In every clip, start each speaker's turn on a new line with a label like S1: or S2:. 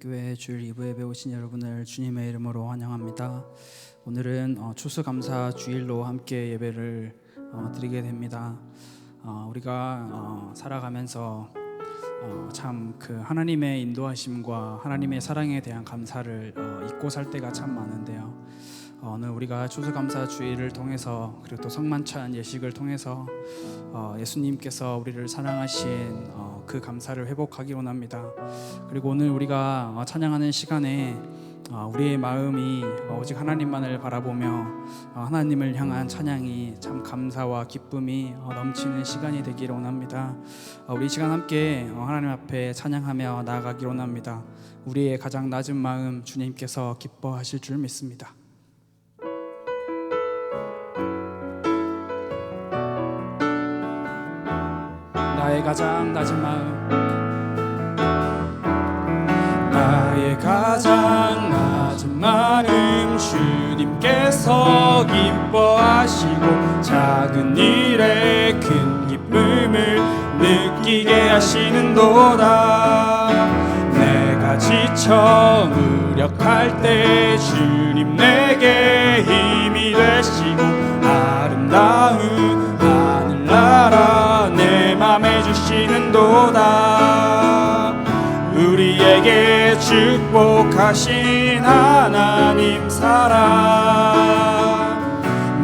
S1: 교회 주일 2부에 배우신 여러분을 주님의 이름으로 환영합니다. 오늘은 추수감사 주일로 함께 예배를 드리게 됩니다. 우리가 살아가면서 참 그 하나님의 인도하심과 하나님의 사랑에 대한 감사를 잊고 살 때가 참 많은데요. 오늘 우리가 추수감사 주일을 통해서 그리고 또 성만찬 예식을 통해서 예수님께서 우리를 사랑하신 그 감사를 회복하기 원합니다. 그리고 오늘 우리가 찬양하는 시간에 우리의 마음이 오직 하나님만을 바라보며 하나님을 향한 찬양이 참 감사와 기쁨이 넘치는 시간이 되기를 원합니다. 우리 이 시간 함께 하나님 앞에 찬양하며 나아가기 원합니다. 우리의 가장 낮은 마음 주님께서 기뻐하실 줄 믿습니다. 나의 가장 낮은 마음, 나의 가장 낮은 마음 주님께서 기뻐하시고 작은 일에 큰 기쁨을 느끼게 하시는도다. 내가 지쳐 무력할 때 주님 내게 힘이 되시고 아름다운 하늘나라 내 맘에 주시는도다. 우리에게 축복하신 하나님 사랑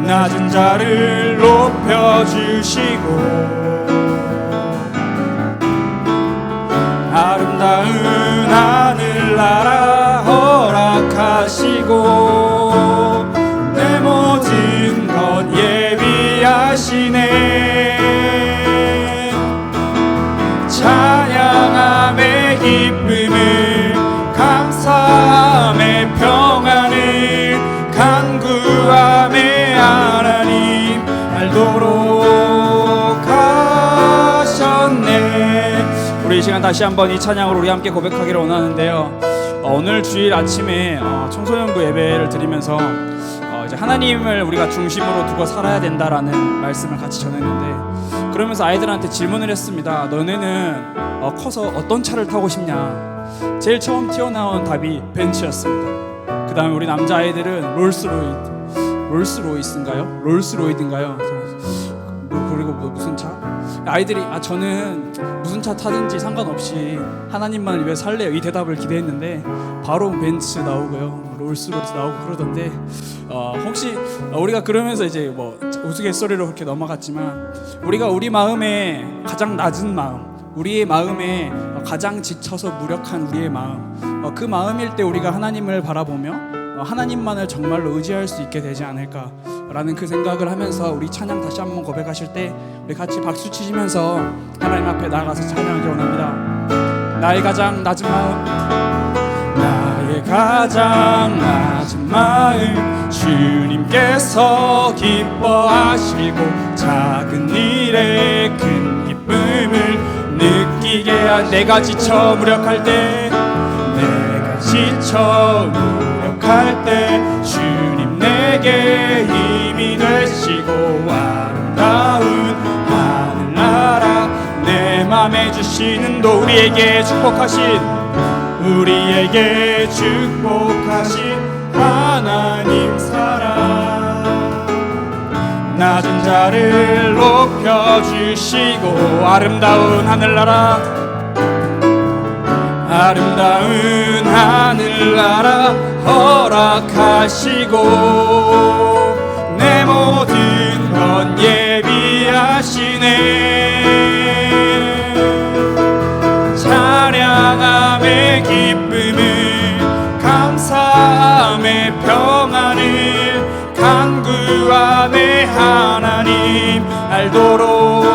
S1: 낮은 자를 높여주시고 아름다운 하늘나라 허락하시고 내 모든 것 예비하시네. 찬양함의 기쁨을 감사함의 평안을 간구함의 하나님 알도록 하셨네. 우리 이 시간 다시 한번 이 찬양으로 우리 함께 고백하기를 원하는데요. 오늘 주일 아침에 청소년부 예배를 드리면서 이제 하나님을 우리가 중심으로 두고 살아야 된다라는 말씀을 같이 전했는데, 그러면서 아이들한테 질문을 했습니다. 너네는 커서 어떤 차를 타고 싶냐? 제일 처음 튀어나온 답이 벤츠였습니다. 그 다음에 우리 남자아이들은 롤스로이스인가요? 롤스로이드인가요? 그리고 무슨 차? 아이들이 저는 무슨 차 타든지 상관없이 하나님만을 위해 살래요, 이 대답을 기대했는데 바로 벤츠 나오고요, 롤스로이스 나오고 그러던데 혹시 우리가 그러면서 이제 뭐 우스갯소리로 그렇게 넘어갔지만, 우리가 우리 마음의 가장 낮은 마음, 우리의 마음에 가장 지쳐서 무력한 우리의 마음, 그 마음일 때 우리가 하나님을 바라보며 하나님만을 정말로 의지할 수 있게 되지 않을까라는 그 생각을 하면서 우리 찬양 다시 한번 고백하실 때 우리 같이 박수 치시면서 하나님 앞에 나가서 찬양하기 원합니다. 나의 가장 낮은 마음, 나의 가장 낮은 마음 주님께서 기뻐하시고 작은 일에 큰 기쁨을 느끼게 한 내가 지쳐 무력할 때, 내가 지쳐 무력할 때 주님 내게 힘이 되시고 아름다운 하늘나라 내 맘에 주시는 도 우리에게 축복하신 하나님 사랑 낮은 자를 높여주시고 아름다운 하늘나라 허락하시고 내 모든 건 예비하시네. 찬양함의 기쁨을 감사함의 평안을 간구함의 하나님 알도록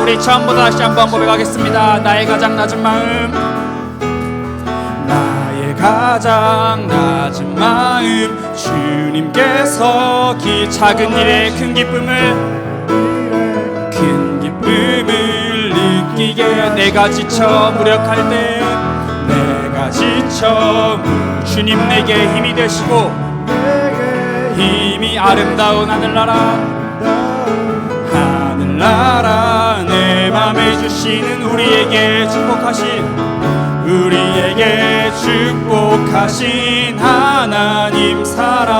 S1: 우리 처음부터 다시 한번 고백하겠습니다. 나의 가장 낮은 마음, 나의 가장 낮은 마음 주님께서 작은 일에 큰 기쁨을 느끼게 내가 지쳐 무력할 때, 내가 지쳐 주님 내게 힘이 되시고 힘이 아름다운 하늘나라 내 맘에 주시는 우리에게 축복하신 우리에게 허락하신 하나님 사랑,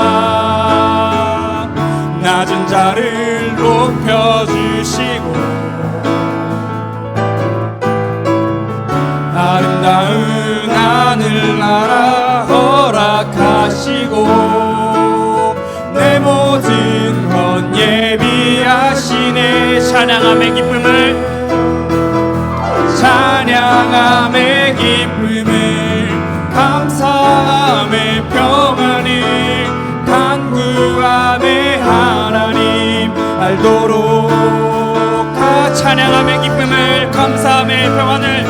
S1: 낮은 자를 높여주시고 아름다운 하늘나라 허락하시고 내 모든 것 예비하시네. 찬양함의 기쁨을 감사함의 평안을 간구함의 하나님 알도록. 찬양함의 기쁨을 감사함의 평안을,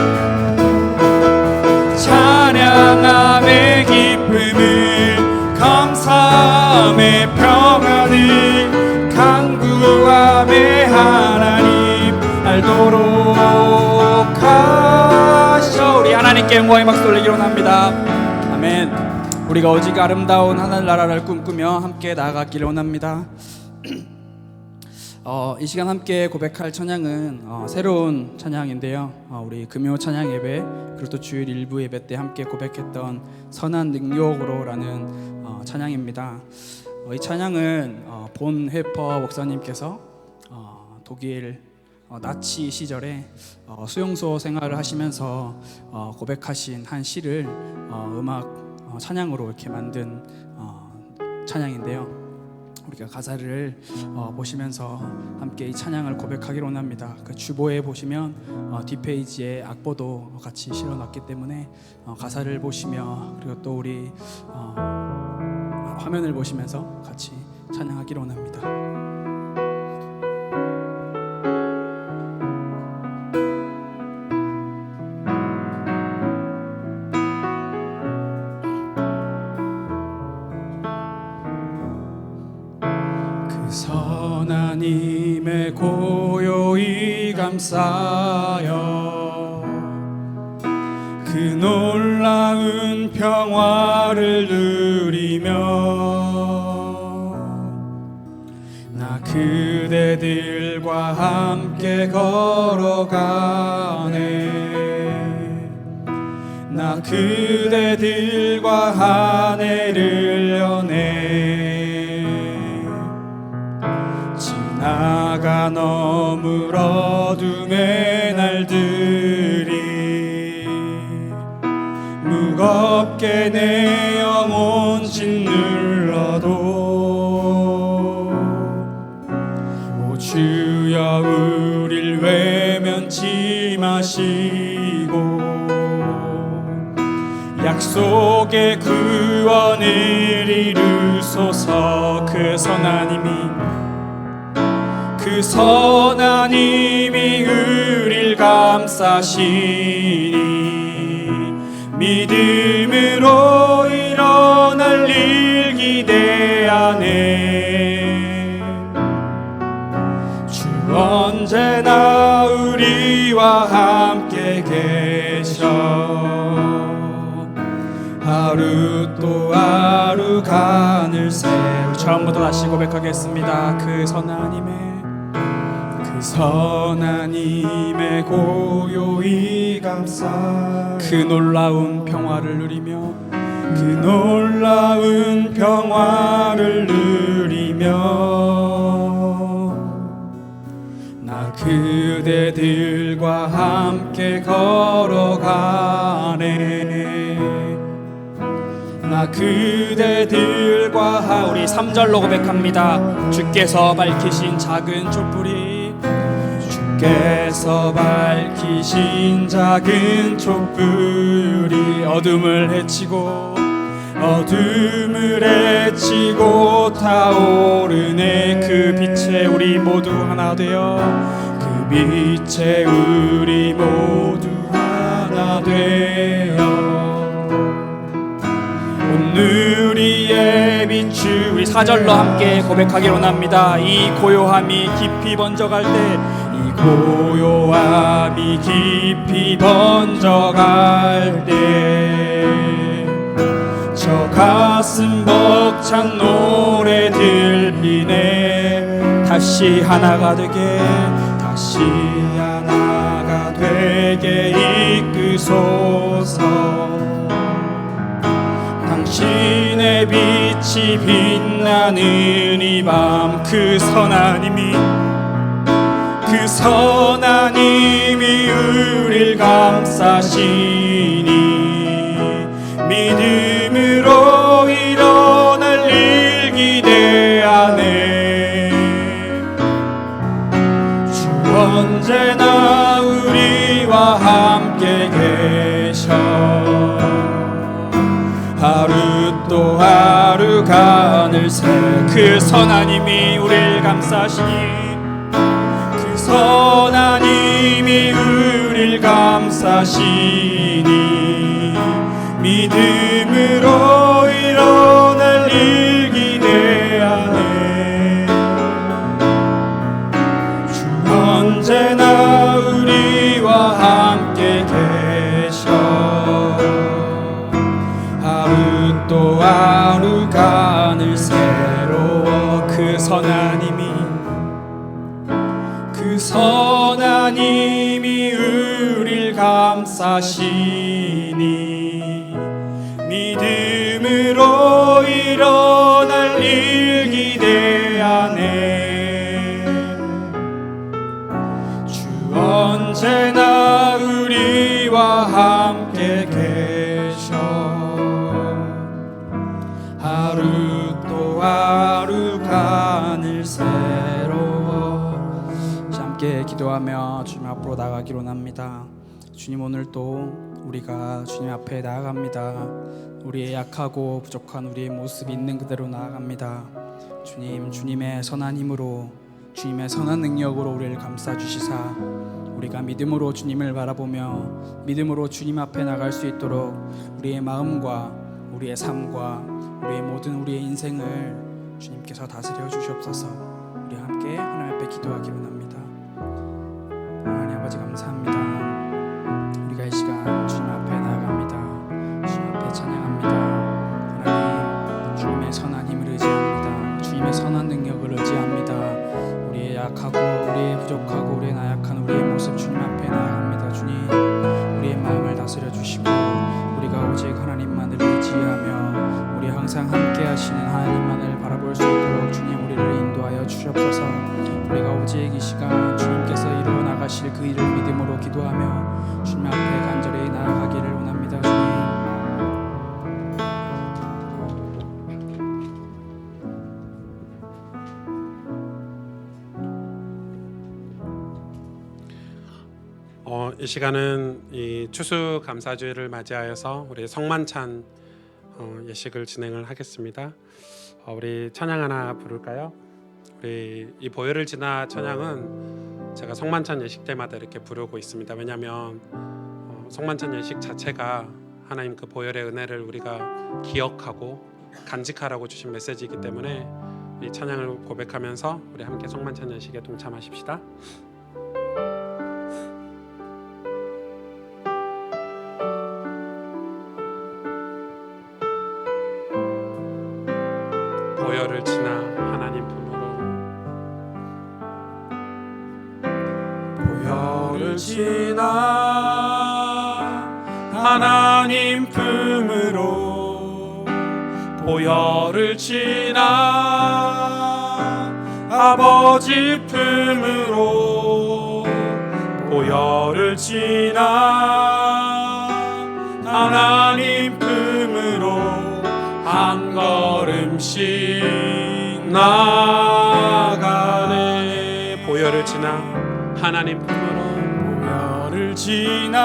S1: 찬양함의 기쁨을 감사함의 평안을 간구함의 하나님 알도록 하셔. 우리 하나님께 영광의 박수 올리기로 합니다. 아멘. 우리가 오직 아름다운 하늘나라를 꿈꾸며 함께 나아가기를 원합니다. 이 시간 함께 고백할 찬양은 새로운 찬양인데요. 우리 금요 찬양 예배 그리고 또 주일 일부 예배 때 함께 고백했던 선한 능력으로라는 찬양입니다. 이 찬양은 본 회퍼 목사님께서 독일 나치 시절에 수용소 생활을 하시면서 고백하신 한 시를 음악 찬양으로 이렇게 만든 찬양인데요. 우리가 가사를 보시면서 함께 이 찬양을 고백하기로 원합니다. 그 주보에 보시면 뒷페이지에 악보도 같이 실어놨기 때문에 가사를 보시며 그리고 또 우리 화면을 보시면서 같이 찬양하기로 원합니다. 선하님의 고요히 감싸여 그 놀라운 평화를 누리며 나 그대들과 함께 걸어가네. 나 그대들과 한 해를 여네. 지나간 어물 어둠의 날들이 무겁게 내 영혼 짓눌러도 오 주여 우릴 외면치 마시고 약속의 구원을 이루소서. 그 선하님이 우릴 감싸시니 믿음으로 일어날 일 기대하네. 주 언제나 우리와 함께 계셔 하루 또 하루 간을 세우. 처음부터 다시 고백하겠습니다. 그 선하님의 고요히 감싸 그 놀라운 평화를 누리며 나 그대들과 함께 걸어가네. 나 그대들과 우리 3절로 고백합니다. 주께서 밝히신 작은 촛불이 주께서 밝히신 작은 촛불이 어둠을 헤치고 타오르네. 그 빛에 우리 모두 하나 되어 그 빛에 우리 모두 하나 되어 오늘의 빛을 우리 4절로 함께 고백하기로 합니다. 이 고요함이 깊이 번져갈 때 고요함이 깊이 번져갈 때 저 가슴 벅찬 노래 들리네. 다시 하나가 되게 당신의 빛이 빛나는 이 밤 그 선하님이 우릴 감싸시니 믿음으로 일어날 일 기대하네. 주 언제나 우리와 함께 계셔. 하루 또 하루 가늘 새 그 선하님이 우릴 감싸시니 그 선하님이 우릴 감싸시니 믿음으로 일어날 일 기대하네. 주 언제나 우리와 함께 계셔. 하루 또 하루 가늘 새로워. 그 선하님이 우릴 감싸시니 믿음으로 일어날 일 기대하네. 주 언제나 우리와 함께 계셔. 하루 또 하루 가늘 새로워. 함께 기도하며 주님 앞으로 나가기로 합니다. 주님, 오늘 또 우리가 주님 앞에 나아갑니다. 우리의 약하고 부족한 우리의 모습이 있는 그대로 나아갑니다. 주님, 주님의 선한 힘으로, 주님의 선한 능력으로 우리를 감싸주시사 우리가 믿음으로 주님을 바라보며 믿음으로 주님 앞에 나갈 수 있도록 우리의 마음과 우리의 삶과 우리의 모든 우리의 인생을 주님께서 다스려 주시옵소서. 우리 함께 하나님 앞에 기도하기로 합니다. 하나님 아버지, 감사합니다. 우리가 이 시간 주님 앞에 나아갑니다. 주님 앞에 찬양합니다. 하나님, 주님의 선한 힘을 의지합니다. 주님의 선한 능력을 의지합니다. 우리의 약하고 우리의 부족하고 우리의 나약한 우리의 모습 주님 앞에 나아갑니다. 주님, 우리의 마음을 다스려 주시고 우리가 오직 하나님만을 의지하며 우리 항상 함께 하시는 하나님만을 바라볼 수 있도록 주님 우리를 인도하여 주시옵소서. 우리가 오직 이 시간 주님께서 이루어 나가실 그 일을 믿음으로 기도하며 주님 앞에 간절히 나아가기를 원합니다.
S2: 이 시간은 이 추수감사주일을 맞이하여서 우리 성만찬 예식을 진행을 하겠습니다. 우리 찬양 하나 부를까요? 우리 이 보혈을 지나 찬양은 제가 성만찬 예식 때마다 이렇게 부르고 있습니다. 왜냐하면 성만찬 예식 자체가 하나님 그 보혈의 은혜를 우리가 기억하고 간직하라고 주신 메시지이기 때문에 이 찬양을 고백하면서 우리 함께 성만찬 예식에 동참하십시다. 보혈을 지나 하나님 품으로, 보혈을 지나 하나님 품으로, 보혈을 지나 아버지 품으로, 보혈을 지나 하나님 품으로 한 걸음씩 나가네. 보혈을 지나 하나님 품으로, 보혈을 지나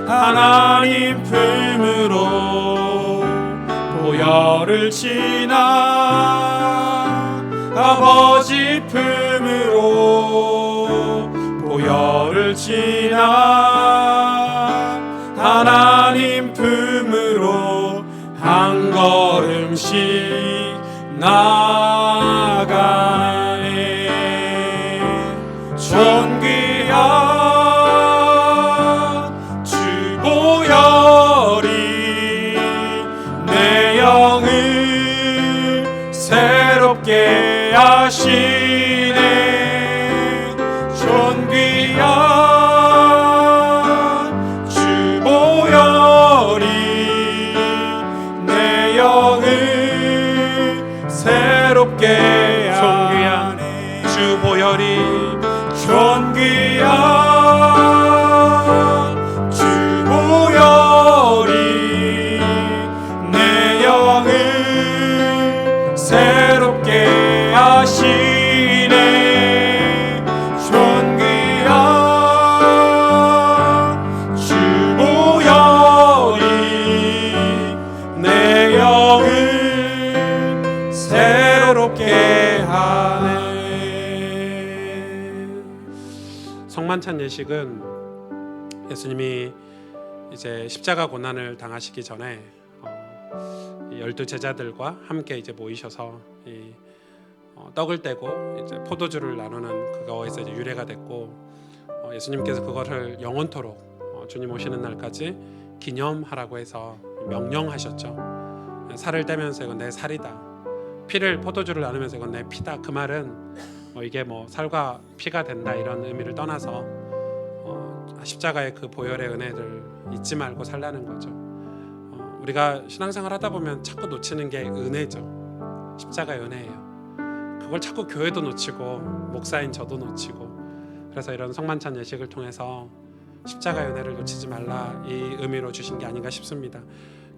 S2: 하나님 품으로, 보혈을 지나 아버지 품으로, 보혈을 지나 하나님 품으로 한 걸음씩 나가네. 존귀한 주 보혈이 내 영을 새롭게 하시네. 존귀한 주 보혈이 예식은 예수님이 이제 십자가 고난을 당하시기 전에 이 12 제자들과 함께 이제 모이셔서 떡을 떼고 이제 포도주를 나누는 그거에서 이제 유래가 됐고, 예수님께서 그거를 영원토록 주님 오시는 날까지 기념하라고 해서 명령하셨죠. 살을 떼면서 이건 내 살이다, 피를 포도주를 나누면서 이건 내 피다. 그 말은 이게 살과 피가 된다 이런 의미를 떠나서 십자가의 그 보혈의 은혜를 잊지 말고 살라는 거죠. 우리가 신앙생활 하다 보면 자꾸 놓치는 게 은혜죠. 십자가의 은혜예요. 그걸 자꾸 교회도 놓치고 목사인 저도 놓치고, 그래서 이런 성만찬 예식을 통해서 십자가의 은혜를 놓치지 말라 이 의미로 주신 게 아닌가 싶습니다.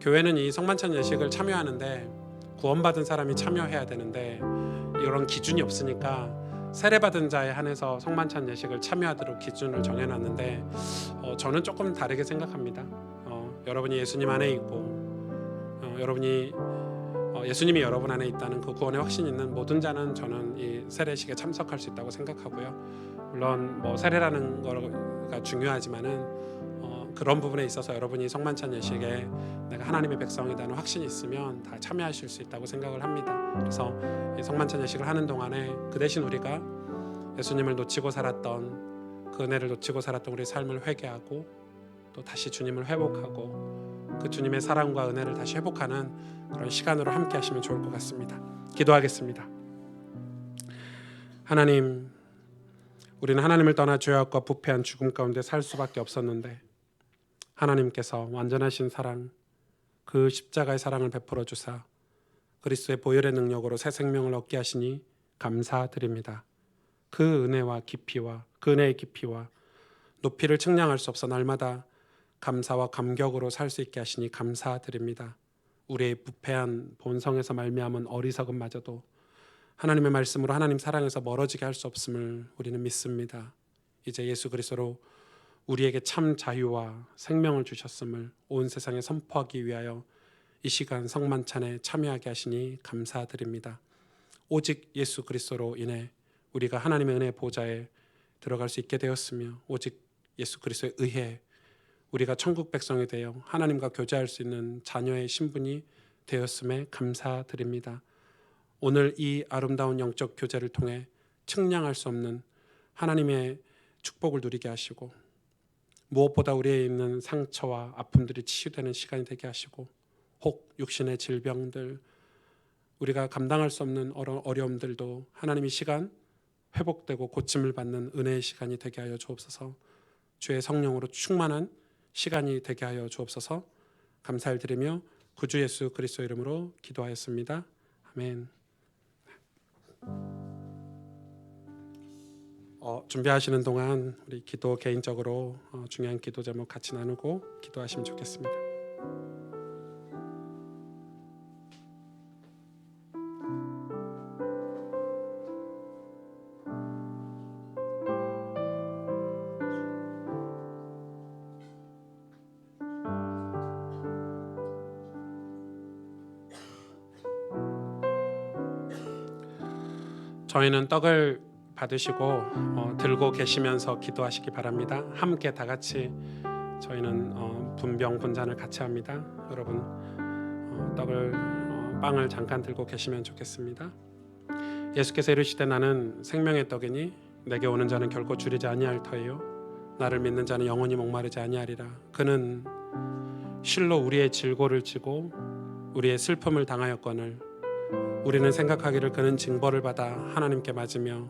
S2: 교회는 이 성만찬 예식을 참여하는데 구원받은 사람이 참여해야 되는데 이런 기준이 없으니까 세례받은 자에 한해서 성만찬 예식을 참여하도록 기준을 정해놨는데, 저는 조금 다르게 생각합니다. 여러분이 예수님 안에 있고 여러분이 예수님이 여러분 안에 있다는 그 구원의 확신이 있는 모든 자는 저는 이 세례식에 참석할 수 있다고 생각하고요. 물론 세례라는 거가 중요하지만은 그런 부분에 있어서 여러분이 성만찬 예식에 내가 하나님의 백성이라는 확신이 있으면 다 참여하실 수 있다고 생각을 합니다. 그래서 이 성만찬 예식을 하는 동안에 그 대신 우리가 예수님을 놓치고 살았던 그 은혜를 놓치고 살았던 우리 삶을 회개하고 또 다시 주님을 회복하고 그 주님의 사랑과 은혜를 다시 회복하는 그런 시간으로 함께 하시면 좋을 것 같습니다. 기도하겠습니다. 하나님, 우리는 하나님을 떠나 죄악과 부패한 죽음 가운데 살 수밖에 없었는데 하나님께서 완전하신 사랑, 그 십자가의 사랑을 베풀어 주사 그리스도의 보혈의 능력으로 새 생명을 얻게 하시니 감사드립니다. 그 은혜와 깊이와 그 은혜의 깊이와 높이를 측량할 수 없어 날마다 감사와 감격으로 살 수 있게 하시니 감사드립니다. 우리의 부패한 본성에서 말미암은 어리석음마저도 하나님의 말씀으로 하나님 사랑에서 멀어지게 할 수 없음을 우리는 믿습니다. 이제 예수 그리스도로 우리에게 참 자유와 생명을 주셨음을 온 세상에 선포하기 위하여 이 시간 성만찬에 참여하게 하시니 감사드립니다. 오직 예수 그리스도로 인해 우리가 하나님의 은혜 보좌에 들어갈 수 있게 되었으며 오직 예수 그리스도에 의해 우리가 천국 백성이 되어 하나님과 교제할 수 있는 자녀의 신분이 되었음에 감사드립니다. 오늘 이 아름다운 영적 교제를 통해 측량할 수 없는 하나님의 축복을 누리게 하시고 무엇보다 우리에 있는 상처와 아픔들이 치유되는 시간이 되게 하시고 혹 육신의 질병들 우리가 감당할 수 없는 어려움들도 하나님의 시간 회복되고 고침을 받는 은혜의 시간이 되게 하여 주옵소서. 주의 성령으로 충만한 시간이 되게 하여 주옵소서. 감사를 드리며 구주 예수 그리스도 이름으로 기도하였습니다. 아멘. 준비하시는 동안 우리 기도 개인적으로 중요한 기도 제목 같이 나누고 기도하시면 좋겠습니다. 저희는 떡을 받으시고 들고 계시면서 기도하시기 바랍니다. 함께 다 같이 저희는 분병 분잔을 같이 합니다. 여러분 빵을 잠깐 들고 계시면 좋겠습니다. 예수께서 이르시되 나는 생명의 떡이니 내게 오는 자는 결코 줄이지 아니할 터이요 나를 믿는 자는 영원히 목마르지 아니하리라. 그는 실로 우리의 질고를 지고 우리의 슬픔을 당하였거늘 우리는 생각하기를 그는 징벌을 받아 하나님께 맞으며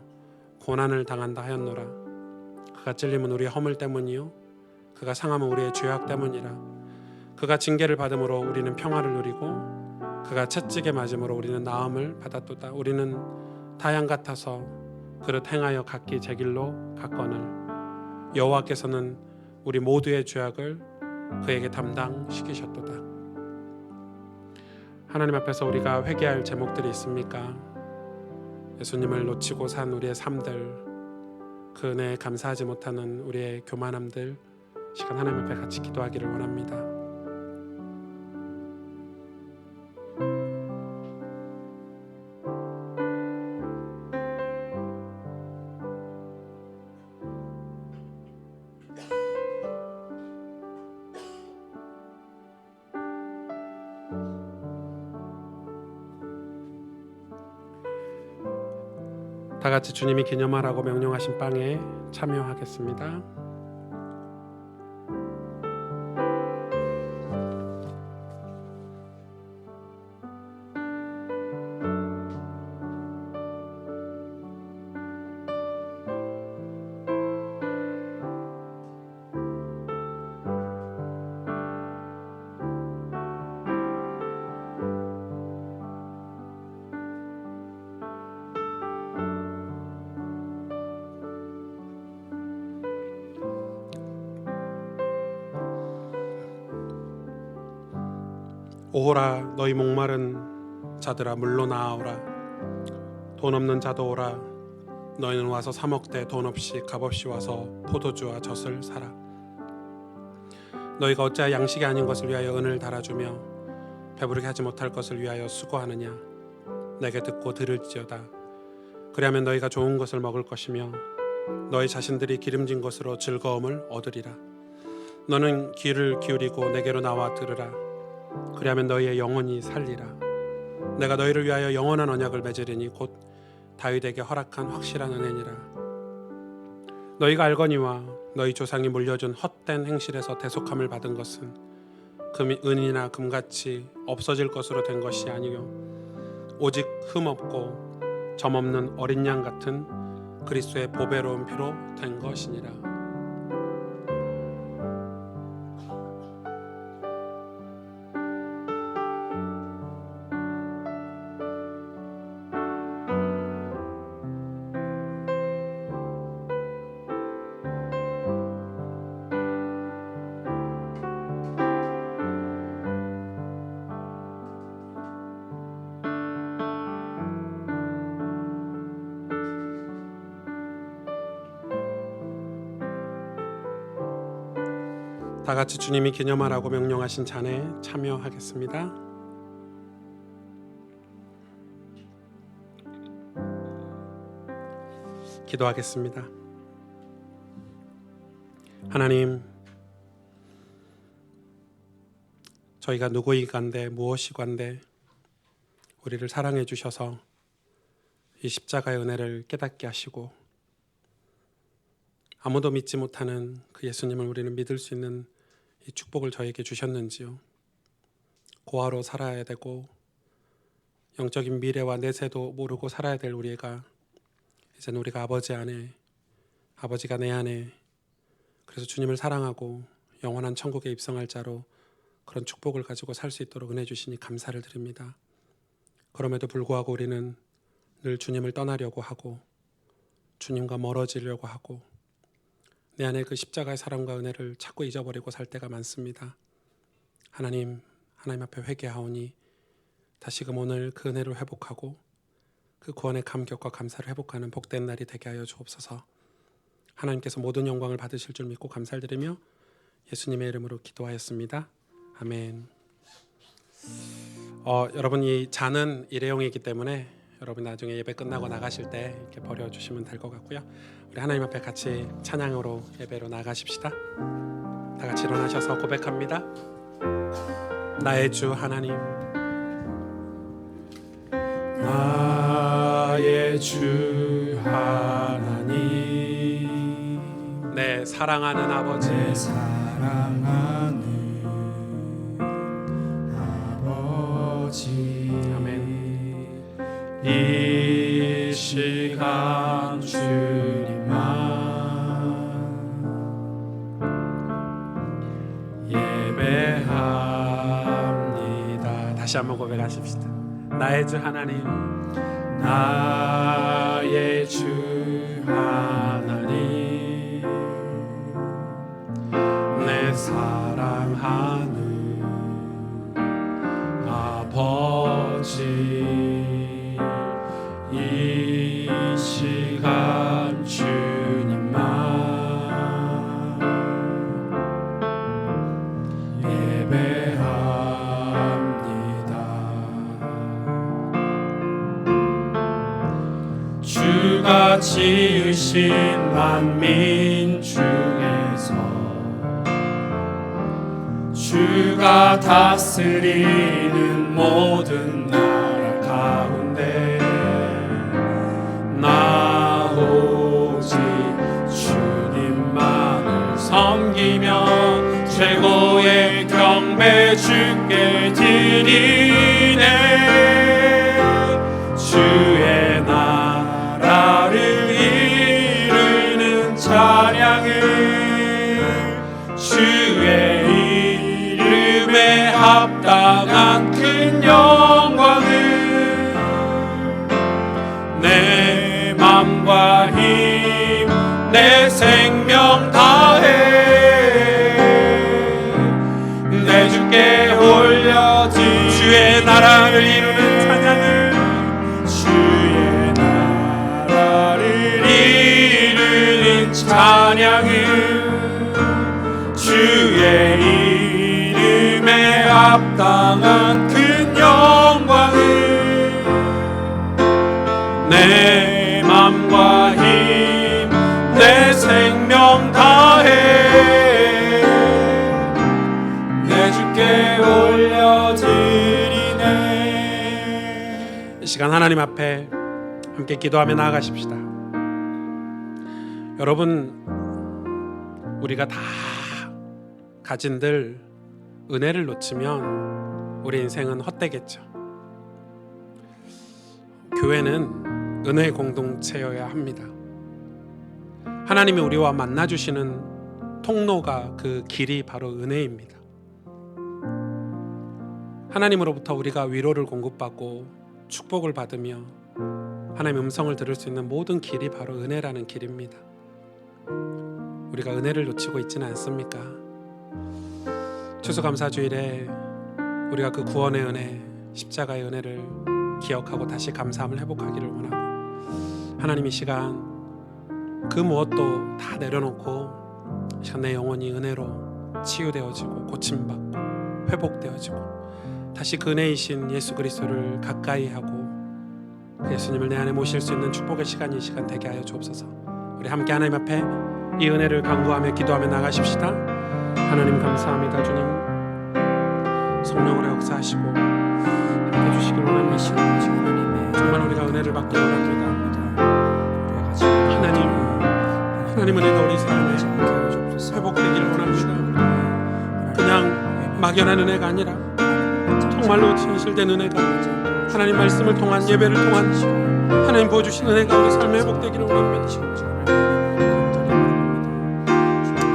S2: 고난을 당한다 하였노라. 그가 찔림은 우리의 허물 때문이요 그가 상함은 우리의 죄악 때문이라. 그가 징계를 받음으로 우리는 평화를 누리고 그가 채찍에 맞음으로 우리는 나음을 받았도다. 우리는 다양 같아서 그릇 행하여 각기 제 길로 갔거늘 여호와께서는 우리 모두의 죄악을 그에게 담당시키셨도다. 하나님 앞에서 우리가 회개할 제목들이 있습니까? 예수님을 놓치고 산 우리의 삶들, 그 은혜에 감사하지 못하는 우리의 교만함들, 시간 하나님 앞에 같이 기도하기를 원합니다. 다 같이 주님이 기념하라고 명령하신 빵에 참여하겠습니다. 오호라 너희 목마른 자들아 물로 나아오라. 돈 없는 자도 오라. 너희는 와서 사 먹되 돈 없이 값없이 와서 포도주와 젖을 사라. 너희가 어찌하여 양식이 아닌 것을 위하여 은을 달아주며 배부르게 하지 못할 것을 위하여 수고하느냐. 내게 듣고 들을지어다. 그리하면 너희가 좋은 것을 먹을 것이며 너희 자신들이 기름진 것으로 즐거움을 얻으리라. 너는 귀를 기울이고 내게로 나와 들으라. 그리하면 너희의 영혼이 살리라. 내가 너희를 위하여 영원한 언약을 맺으리니 곧 다윗에게 허락한 확실한 은혜니라. 너희가 알거니와 너희 조상이 물려준 헛된 행실에서 대속함을 받은 것은 은이나 금같이 없어질 것으로 된 것이 아니요 오직 흠없고 점없는 어린 양 같은 그리스도의 보배로운 피로 된 것이니라. 다 같이 주님이 기념하라고 명령하신 잔에 참여하겠습니다. 기도하겠습니다. 하나님, 저희가 누구이간데 무엇이간데 우리를 사랑해 주셔서 이 십자가의 은혜를 깨닫게 하시고 아무도 믿지 못하는 그 예수님을 우리는 믿을 수 있는 이 축복을 저에게 주셨는지요. 고아로 살아야 되고 영적인 미래와 내세도 모르고 살아야 될 우리가 이제는 우리가 아버지 안에, 아버지가 내 안에, 그래서 주님을 사랑하고 영원한 천국에 입성할 자로 그런 축복을 가지고 살 수 있도록 은혜 주시니 감사를 드립니다. 그럼에도 불구하고 우리는 늘 주님을 떠나려고 하고 주님과 멀어지려고 하고 내 안에 그 십자가의 사랑과 은혜를 자꾸 잊어버리고 살 때가 많습니다. 하나님 앞에 회개하오니 다시금 오늘 그 은혜를 회복하고 그 구원의 감격과 감사를 회복하는 복된 날이 되게 하여 주옵소서. 하나님께서 모든 영광을 받으실 줄 믿고 감사를 드리며 예수님의 이름으로 기도하였습니다. 아멘. 여러분, 이 잔은 일회용이기 때문에 여러분 나중에 예배 끝나고 나가실 때 이렇게 버려주시면 될 것 같고요. 우리 하나님 앞에 같이 찬양으로 예배로 나가십시다. 다 같이 일어나셔서 고백합니다. 나의 주 하나님,
S1: 나의 주 하나님,
S2: 내 사랑하는 아버지,
S1: 내 사랑하는 아버지.
S2: 아멘.
S1: 이 시간 주님만 예배합니다.
S2: 다시 한번 고백하십시다. 나의 주 하나님,
S1: 나의 주 하나님,
S2: 내 사랑하는
S1: 아버지, 이 시간 주님만 예배합니다. 주가 지으신 만민 중에서 주가 다스리는 모든 나라 가운데 나
S2: 주께 드리네. 주의 나라를 이루는 찬양을, 주의 이름에 합당한 큰 영광을 내 맘과 힘, 내 생명 다해 내 주께 올려드리네. 주의 나라를 이루는 찬양을, 주의 나라를 이루는 찬양을, 주의 이름에 합당한 큰 영광을 내 맘과 힘, 내 생명 다해 내 주께 올려드리네. 이 시간 하나님 앞에 함께 기도하며 나아가십시다. 여러분, 우리가 다 가진들 은혜를 놓치면 우리 인생은 헛되겠죠. 교회는 은혜의 공동체여야 합니다. 하나님이 우리와 만나주시는 통로가, 그 길이 바로 은혜입니다. 하나님으로부터 우리가 위로를 공급받고 축복을 받으며 하나님의 음성을 들을 수 있는 모든 길이 바로 은혜라는 길입니다. 우리가 은혜를 놓치고 있지는 않습니까? 추수감사주일에 우리가 그 구원의 은혜, 십자가의 은혜를 기억하고 다시 감사함을 회복하기를 원하고, 하나님 이 시간 그 무엇도 다 내려놓고 이 시간 내 영혼이 은혜로 치유되어지고 고침받고 회복되어지고 다시 그 은혜이신 예수 그리스도를 가까이 하고 그 예수님을 내 안에 모실 수 있는 축복의 시간이 이 시간 되게 하여 주옵소서. 우리 함께 하나님 앞에 이 은혜를 간구하며 기도하며 나가십시다. 하나님 감사합니다. 주님 성령으로 역사하시고 함께 주시길 원합니다. 정말 우리가 은혜를 받기 원합니다. 하나님 은혜가 우리 삶에 회복되기를 원합니다. 그냥 막연한 은혜가 아니라 정말로 진실된 은혜가, 하나님 말씀을 통한, 예배를 통한 하나님 보여주신 은혜가 우리 삶에 회복되기를 원합니다.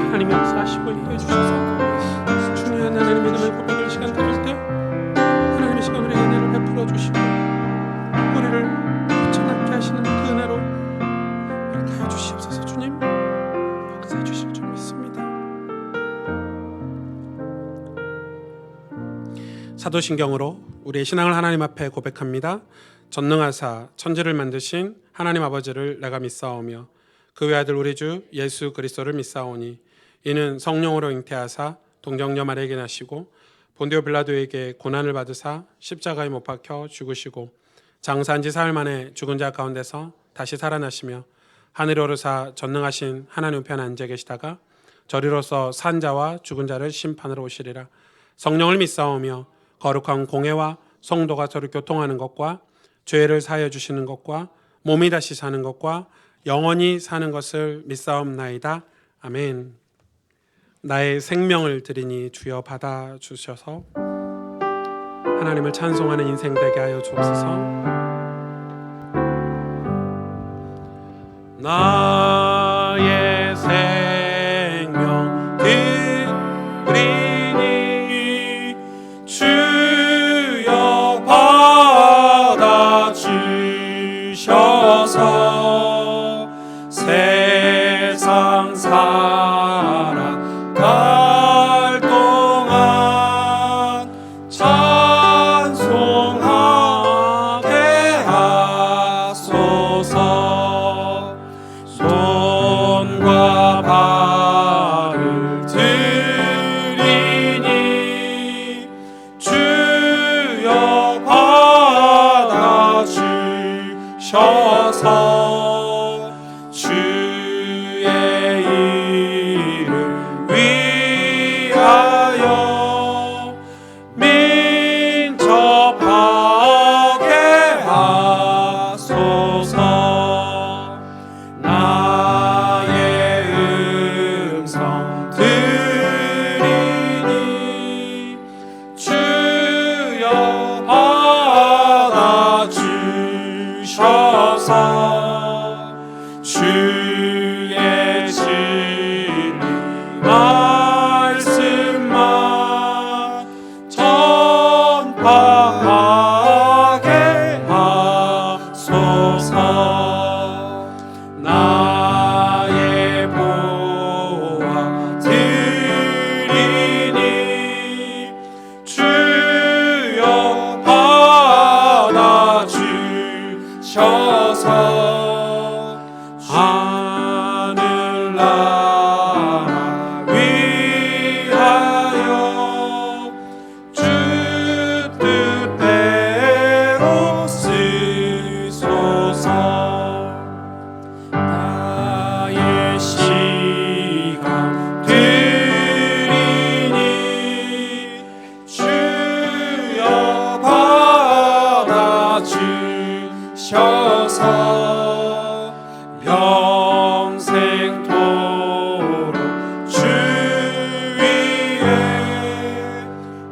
S2: 하나님 역사하시고 인도해 주셔서 주님 하나님의 은혜 고백을 시간 드릴 때 하나님의 시간 우리에게 은혜를 베풀어 주시고 우리를 붙여넣게 하시는 그 은혜로 우리 가여 주시옵소서. 주님 역사해 주실 줄 믿습니다. 사도신경으로 우리의 신앙을 하나님 앞에 고백합니다. 전능하사 천지를 만드신 하나님 아버지를 내가 믿사오며 그 외아들 우리 주 예수 그리스도를 믿사오니 이는 성령으로 잉태하사 동정녀 마리아에게 나시고 본디오 빌라도에게 고난을 받으사 십자가에 못 박혀 죽으시고 장사한 지 사흘 만에 죽은 자 가운데서 다시 살아나시며 하늘에 오르사 전능하신 하나님 우편 앉아 계시다가 저리로서 산 자와 죽은 자를 심판하러 오시리라. 성령을 믿사오며 거룩한 공회와 성도가 서로 교통하는 것과 죄를 사하여 주시는 것과 몸이 다시 사는 것과 영원히 사는 것을 믿사옵나이다. 아멘. 나의 생명을 드리니 주여 받아주셔서 하나님을 찬송하는 인생 되게 하여 주옵소서. 나의 생명 드리니 주여 받아주셔서 세상 살아갈 동안 찬송하게 하소서. 손과 발을 드리니 주여 받아주셔서 주의 이름 위하여 민첩하게 하소서. 나의 음성 들으니 주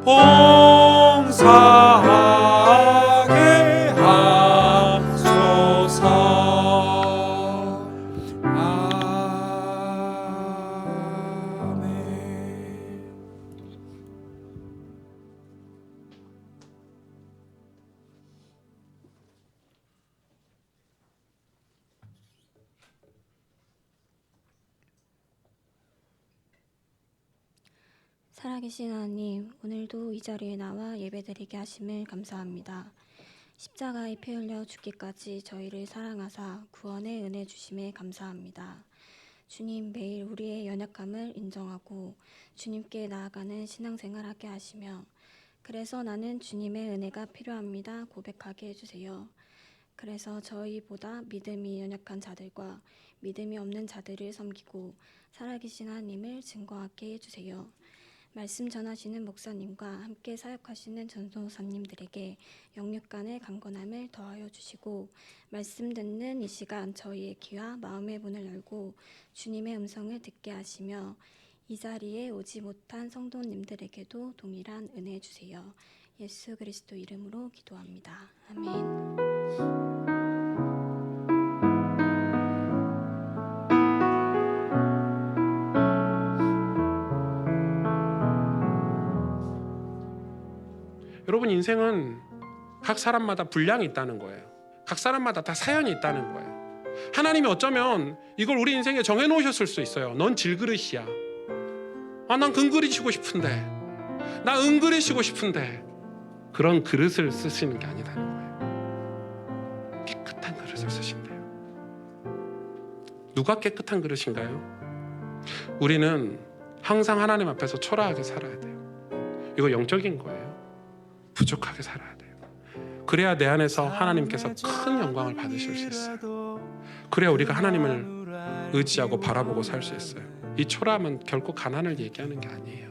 S2: 봉사하게 하소서.
S1: 아멘.
S3: 살아계신 하나님, 오늘도 이 자리에 나와 예배드리게 하심을 감사합니다. 십자가에 피 흘려 죽기까지 저희를 사랑하사 구원의 은혜 주심에 감사합니다. 주님, 매일 우리의 연약함을 인정하고 주님께 나아가는 신앙생활 하게 하시며, 그래서 나는 주님의 은혜가 필요합니다 고백하게 해주세요. 그래서 저희보다 믿음이 연약한 자들과 믿음이 없는 자들을 섬기고 살아계신 하나님을 증거하게 해주세요. 말씀 전하시는 목사님과 함께 사역하시는 전도사님들에게 영육간의 강건함을 더하여 주시고, 말씀 듣는 이 시간 저희의 귀와 마음의 문을 열고 주님의 음성을 듣게 하시며, 이 자리에 오지 못한 성도님들에게도 동일한 은혜 주세요. 예수 그리스도 이름으로 기도합니다. 아멘.
S2: 여러분, 인생은 각 사람마다 분량이 있다는 거예요. 각 사람마다 다 사연이 있다는 거예요. 하나님이 어쩌면 이걸 우리 인생에 정해놓으셨을 수 있어요. 넌 질그릇이야. 난 금그릇이고 싶은데, 나 은그릇이고 싶은데, 그런 그릇을 쓰시는 게 아니라는 거예요. 깨끗한 그릇을 쓰신대요. 누가 깨끗한 그릇인가요? 우리는 항상 하나님 앞에서 초라하게 살아야 돼요. 이거 영적인 거예요. 부족하게 살아야 돼요. 그래야 내 안에서 하나님께서 큰 영광을 받으실 수 있어요. 그래야 우리가 하나님을 의지하고 바라보고 살 수 있어요. 이 초라함은 결코 가난을 얘기하는 게 아니에요.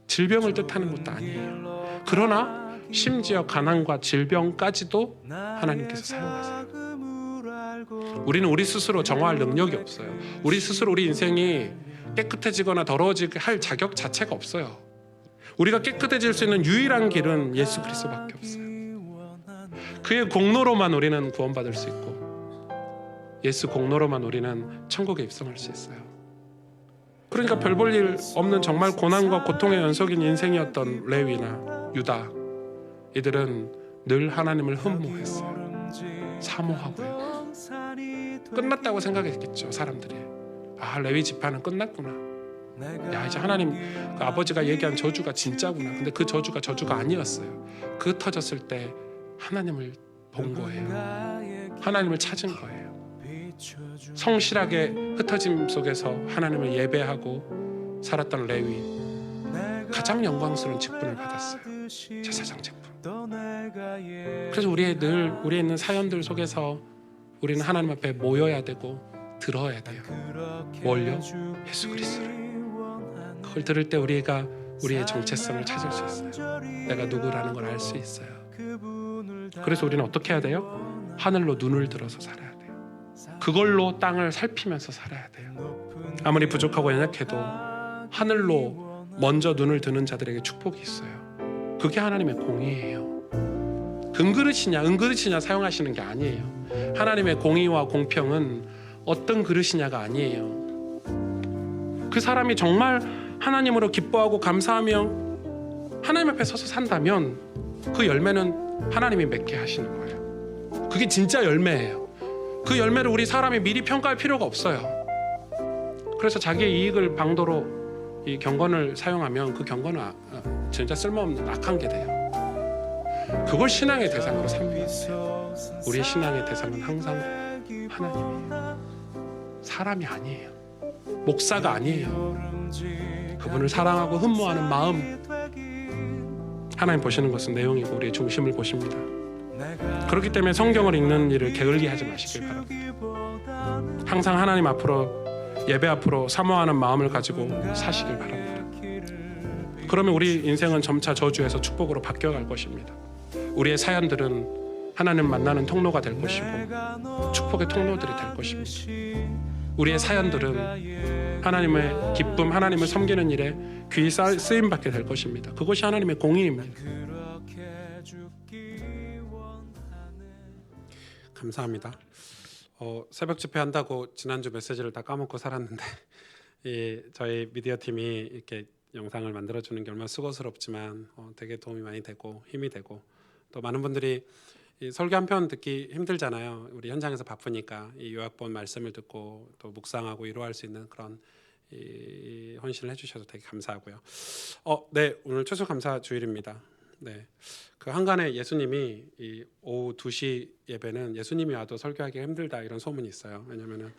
S2: 질병을 뜻하는 것도 아니에요. 그러나 심지어 가난과 질병까지도 하나님께서 사용하세요. 우리는 우리 스스로 정화할 능력이 없어요. 우리 스스로 우리 인생이 깨끗해지거나 더러워지게 할 자격 자체가 없어요. 우리가 깨끗해질 수 있는 유일한 길은 예수 그리스도밖에 없어요. 그의 공로로만 우리는 구원받을 수 있고, 예수 공로로만 우리는 천국에 입성할 수 있어요. 그러니까 별 볼 일 없는 정말 고난과 고통의 연속인 인생이었던 레위나 유다, 이들은 늘 하나님을 흠모했어요. 사모하고요. 끝났다고 생각했겠죠, 사람들이. 레위 지파는 끝났구나. 이제 하나님, 그 아버지가 얘기한 저주가 진짜구나. 근데 그 저주가 아니었어요. 그 터졌을 때 하나님을 본 거예요. 하나님을 찾은 거예요. 성실하게 흩어짐 속에서 하나님을 예배하고 살았던 레위, 가장 영광스러운 직분을 받았어요. 제사장 직분. 그래서 우리의 있는 사연들 속에서 우리는 하나님 앞에 모여야 되고 들어야 돼요. 뭘요? 예수 그리스도를. 그걸 들을 때 우리가 우리의 정체성을 찾을 수 있어요. 내가 누구라는 걸 알 수 있어요. 그래서 우리는 어떻게 해야 돼요? 하늘로 눈을 들어서 살아야 돼요. 그걸로 땅을 살피면서 살아야 돼요. 아무리 부족하고 연약해도 하늘로 먼저 눈을 드는 자들에게 축복이 있어요. 그게 하나님의 공의예요. 금그릇이냐 은그릇이냐 사용하시는 게 아니에요. 하나님의 공의와 공평은 어떤 그릇이냐가 아니에요. 그 사람이 정말 하나님으로 기뻐하고 감사하며 하나님 앞에 서서 산다면 그 열매는 하나님이 맺게 하시는 거예요. 그게 진짜 열매예요. 그 열매를 우리 사람이 미리 평가할 필요가 없어요. 그래서 자기의 이익을 방도로 이 경건을 사용하면 그 경건은 진짜 쓸모없는 악한 게 돼요. 그걸 신앙의 대상으로 삼으면 돼요. 우리의 신앙의 대상은 항상 하나님이에요. 사람이 아니에요. 목사가 아니에요. 그분을 사랑하고 흠모하는 마음, 하나님 보시는 것은 내용이고 우리의 중심을 보십니다. 그렇기 때문에 성경을 읽는 일을 게을리 하지 마시길 바랍니다. 항상 하나님 앞으로, 예배 앞으로 사모하는 마음을 가지고 사시길 바랍니다. 그러면 우리 인생은 점차 저주에서 축복으로 바뀌어갈 것입니다. 우리의 사연들은 하나님 만나는 통로가 될 것이고 축복의 통로들이 될 것입니다. 우리의 사연들은 하나님의 기쁨, 하나님을 섬기는 일에 귀히 쓰임 받게 될 것입니다. 그것이 하나님의 공의입니다. 감사합니다. 새벽 집회 한다고 지난주 메시지를 다 까먹고 살았는데 저희 미디어 팀이 이렇게 영상을 만들어주는 게 얼마나 수고스럽지만 되게 도움이 많이 되고 힘이 되고, 또 많은 분들이 이 설교 한 편 듣기 힘들잖아요. 우리 현장에서 바쁘니까 이 요약본 말씀을 듣고 또 묵상하고 위로할 수 있는 그런 이 헌신을 해주셔서 되게 감사하고요. 네, 오늘 추수감사 주일입니다. 네, 그 한간에 예수님이 이 오후 2시 예배는 예수님이 와도 설교하기가 힘들다 이런 소문이 있어요. 왜냐면은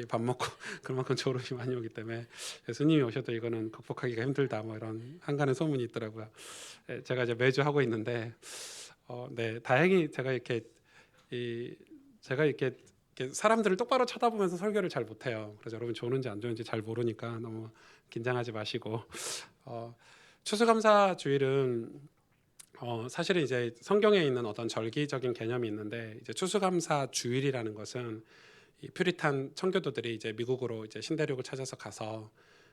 S2: 밥 먹고 그만큼 졸음이 많이 오기 때문에 예수님이 오셔도 이거는 극복하기가 힘들다 뭐 이런 한간의 소문이 있더라고요. 제가 이제 매주 하고 있는데 네, 다행히 제가 이렇게 사람들을 똑바로 쳐다보면서 설교를 잘 못해요. 그래서 여러분 좋은지 안 좋은지 잘 모르니까 너무 긴장하지 마시고, 추수감사 주일은 사실은 이제 성경에 있는 어떤 절기적인 개념이 있는데, 이제 추수감사 주일이라는 것은 이 퓨리탄 청교도들이 이제 미국으로 이제 신대륙을 찾아서 가서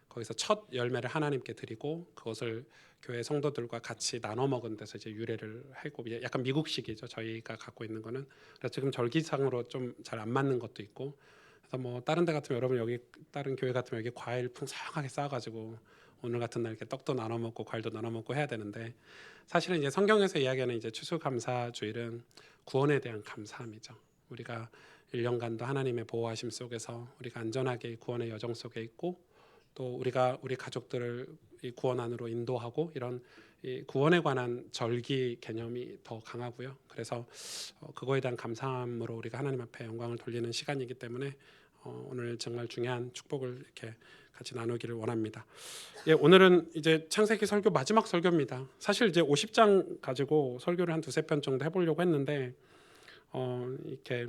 S2: 거기서 첫 열매를 하나님께 드리고 그것을 교회 성도들과 같이 나눠 먹은 데서 이제 유래를 하고, 약간 미국식이죠. 저희가 갖고 있는 거는. 그래서 지금 절기상으로 좀 잘 안 맞는 것도 있고, 그래서 뭐 다른 데 같으면 여러분 여기 다른 교회 같으면 여기 과일 풍성하게 쌓아가지고 오늘 같은 날 이렇게 떡도 나눠 먹고 과일도 나눠 먹고 해야 되는데, 사실은 이제 성경에서 이야기하는 이제 추수감사주일은 구원에 대한 감사함이죠. 우리가 1년간도 하나님의 보호하심 속에서 우리가 안전하게 구원의 여정 속에 있고, 또 우리가 우리 가족들을 이 구원 안으로 인도하고, 이런 이 구원에 관한 절기 개념이 더 강하고요. 그래서 그거에 대한 감사함으로 우리가 하나님 앞에 영광을 돌리는 시간이기 때문에 오늘 정말 중요한 축복을 이렇게 같이 나누기를 원합니다. 예, 오늘은 이제 창세기 설교 마지막 설교입니다. 사실 이제 50장 가지고 설교를 한 2-3편 정도 해보려고 했는데 이렇게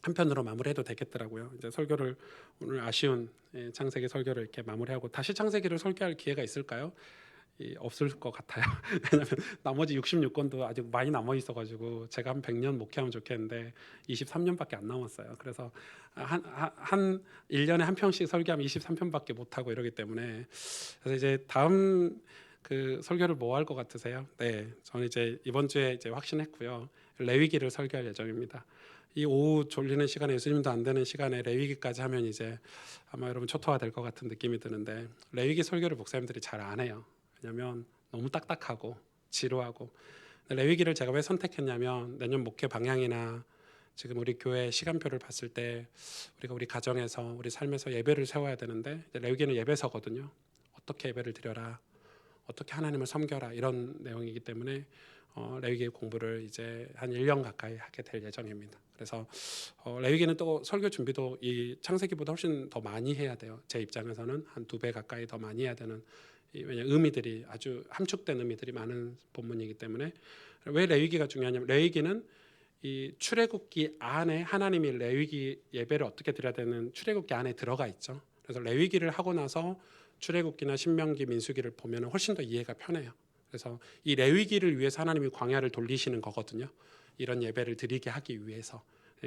S2: 한 편으로 마무리해도 되겠더라고요. 이제 설교를 오늘 아쉬운 창세기 설교를 이렇게 마무리하고 다시 창세기를 설교할 기회가 있을까요? 없을 것 같아요. 왜냐하면 나머지 66권도 아직 많이 남아 있어가지고 제가 한 100년 목회하면 좋겠는데 23년밖에 안 남았어요. 그래서 한 1년에 한 편씩 설교하면 23편밖에 못 하고 이러기 때문에, 그래서 이제 다음 그 설교를 뭐 할 것 같으세요? 네, 저는 이제 이번 주에 이제 확신했고요. 레위기를 설교할 예정입니다. 이 오후 졸리는 시간에, 예수님도 안 되는 시간에 레위기까지 하면 이제 아마 여러분 초토화 될 것 같은 느낌이 드는데, 레위기 설교를 목사님들이 잘 안 해요. 왜냐하면 너무 딱딱하고 지루하고. 레위기를 제가 왜 선택했냐면, 내년 목회 방향이나 지금 우리 교회 시간표를 봤을 때 우리가 우리 가정에서 우리 삶에서 예배를 세워야 되는데, 레위기는 예배서거든요. 어떻게 예배를 드려라, 어떻게 하나님을 섬겨라, 이런 내용이기 때문에 레위기 공부를 이제 한 1년 가까이 하게 될 예정입니다. 그래서 레위기는 또 설교 준비도 이 창세기보다 훨씬 더 많이 해야 돼요. 제 입장에서는 한 2배 가까이 더 많이 해야 되는, 왜냐 의미들이 아주 함축된 의미들이 많은 본문이기 때문에. 왜 레위기가 중요하냐면, 레위기는 이 출애굽기 안에 하나님이 레위기 예배를 어떻게 드려야 되는 출애굽기 안에 들어가 있죠. 그래서 레위기를 하고 나서 출애굽기나 신명기, 민수기를 보면 훨씬 더 이해가 편해요. 그래서 이 레위기를 위해서 하나님이 광야를 돌리시는 거거든요. 이런 예배를 드리게 하기 위해서.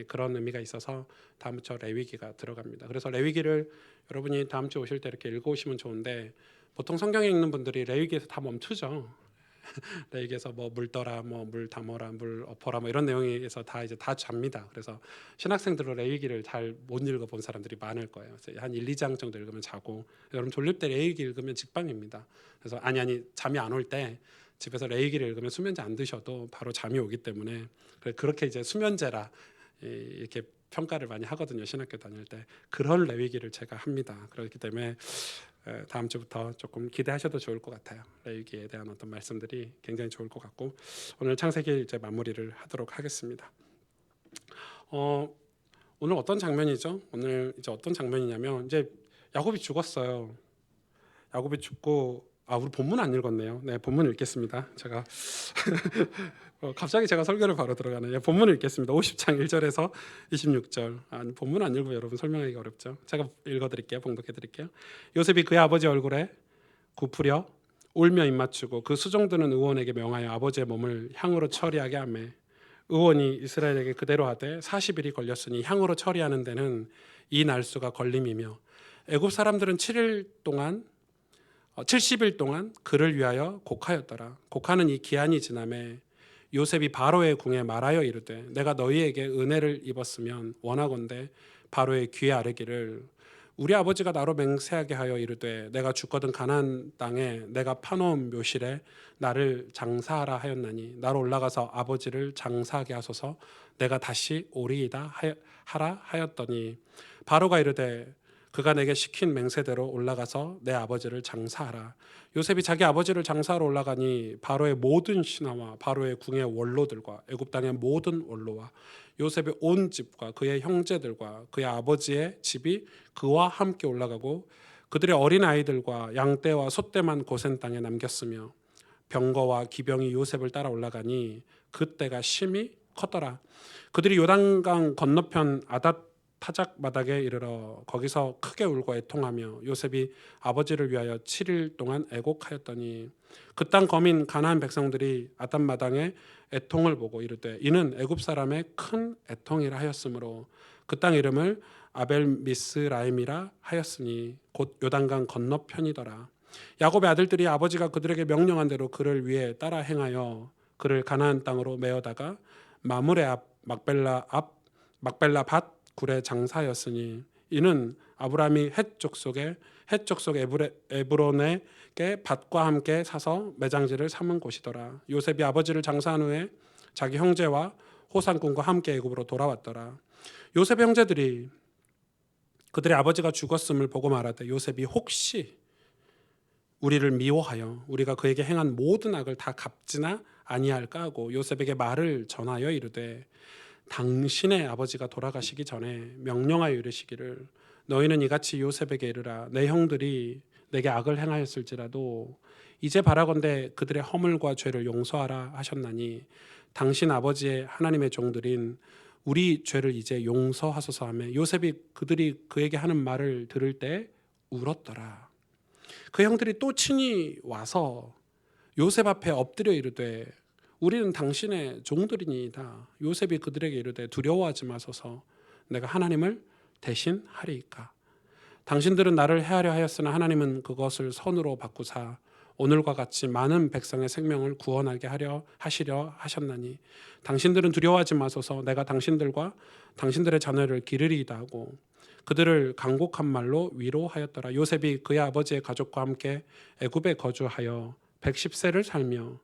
S2: 그런 의미가 있어서 다음 주 레위기가 들어갑니다. 그래서 레위기를 여러분이 다음 주 오실 때 이렇게 읽어오시면 좋은데, 보통 성경에 읽는 분들이 레위기에서 다 멈추죠. 레위기에서 뭐 물 떠라, 뭐 물 담어라, 물 엎어라, 뭐 이런 내용에서 다 이제 다 잡니다. 그래서 신학생들은 레위기를 잘 못 읽어본 사람들이 많을 거예요. 그래서 한 1-2장 정도 읽으면 자고, 여러분 졸릴 때 레위기 읽으면 직방입니다. 그래서 아니 잠이 안 올 때 집에서 레위기를 읽으면 수면제 안 드셔도 바로 잠이 오기 때문에, 그렇게 이제 수면제라 이렇게 평가를 많이 하거든요. 신학교 다닐 때. 그런 레위기를 제가 합니다. 그렇기 때문에 다음 주부터 조금 기대하셔도 좋을 것 같아요. 레위기에 대한 어떤 말씀들이 굉장히 좋을 것 같고, 오늘 창세기 이제 마무리를 하도록 하겠습니다. 오늘 어떤 장면이죠? 오늘 이제 어떤 장면이냐면, 이제 야곱이 죽었어요. 야곱이 죽고, 우리 본문 안 읽었네요. 네, 본문 읽겠습니다. 제가 갑자기 제가 설교를 바로 들어가네요. 본문을 읽겠습니다. 50장 1절에서 26절. 아니, 본문 안 읽으면 여러분 설명하기가 어렵죠. 제가 읽어드릴게요. 봉독해드릴게요. 요셉이 그의 아버지 얼굴에 굽으려 울며 입맞추고 그 수종드는 의원에게 명하여 아버지의 몸을 향으로 처리하게 하며, 의원이 이스라엘에게 그대로 하되 40일이 걸렸으니 향으로 처리하는 데는 이 날수가 걸림이며, 애굽 사람들은 7일 동안 70일 동안 그를 위하여 곡하였더라. 곡하는 이 기한이 지남에 요셉이 바로의 궁에 말하여 이르되 내가 너희에게 은혜를 입었으면 원하건대 바로의 귀에 아뢰기를 우리 아버지가 나로 맹세하게 하여 이르되 내가 주거든 가나안 땅에 내가 파놓은 묘실에 나를 장사하라 하였나니 나로 올라가서 아버지를 장사하게 하소서 내가 다시 오리이다 하라 하였더니 바로가 이르되 그가 내게 시킨 맹세대로 올라가서 내 아버지를 장사하라. 요셉이 자기 아버지를 장사하러 올라가니 바로의 모든 신하와 바로의 궁의 원로들과 애굽 땅의 모든 원로와 요셉의 온 집과 그의 형제들과 그의 아버지의 집이 그와 함께 올라가고 그들의 어린 아이들과 양떼와 소떼만 고센 땅에 남겼으며 병거와 기병이 요셉을 따라 올라가니 그때가 심히 컸더라. 그들이 요단강 건너편 아닷 타작 마닥에 이르러 거기서 크게 울고 애통하며 요셉이 아버지를 위하여 7일 동안 애곡하였더니 그 땅 거민 가나안 백성들이 아닷 마당에 애통을 보고 이르되 이는 애굽 사람의 큰 애통이라 하였으므로 그 땅 이름을 아벨 미스라임이라 하였으니 곧 요단강 건너편이더라. 야곱의 아들들이 아버지가 그들에게 명령한 대로 그를 위해 따라 행하여 그를 가나안 땅으로 메어다가 마므레 앞 막벨라 밭 굴의 장사였으니 이는 아브라함이 헷 족속 에브론에게 밭과 함께 사서 매장지를 삼은 곳이더라. 요셉이 아버지를 장사한 후에 자기 형제와 호상군과 함께 애굽으로 돌아왔더라. 요셉의 형제들이 그들의 아버지가 죽었음을 보고 말하되 요셉이 혹시 우리를 미워하여 우리가 그에게 행한 모든 악을 다 갚지나 아니할까 하고 요셉에게 말을 전하여 이르되 당신의 아버지가 돌아가시기 전에 명령하여 이르시기를 너희는 이같이 요셉에게 이르라 내 형들이 내게 악을 행하였을지라도 이제 바라건대 그들의 허물과 죄를 용서하라 하셨나니 당신 아버지의 하나님의 종들인 우리 죄를 이제 용서하소서 하며 요셉이 그들이 그에게 하는 말을 들을 때 울었더라. 그 형들이 또 친히 와서 요셉 앞에 엎드려 이르되 우리는 당신의 종들이니이다. 요셉이 그들에게 이르되 두려워하지 마소서 내가 하나님을 대신하리이까. 당신들은 나를 해하려 하였으나 하나님은 그것을 선으로 바꾸사 오늘과 같이 많은 백성의 생명을 구원하게 하시려 하셨나니 당신들은 두려워하지 마소서 내가 당신들과 당신들의 자녀를 기르리이다 하고 그들을 간곡한 말로 위로하였더라. 요셉이 그의 아버지의 가족과 함께 애굽에 거주하여 110세를 살며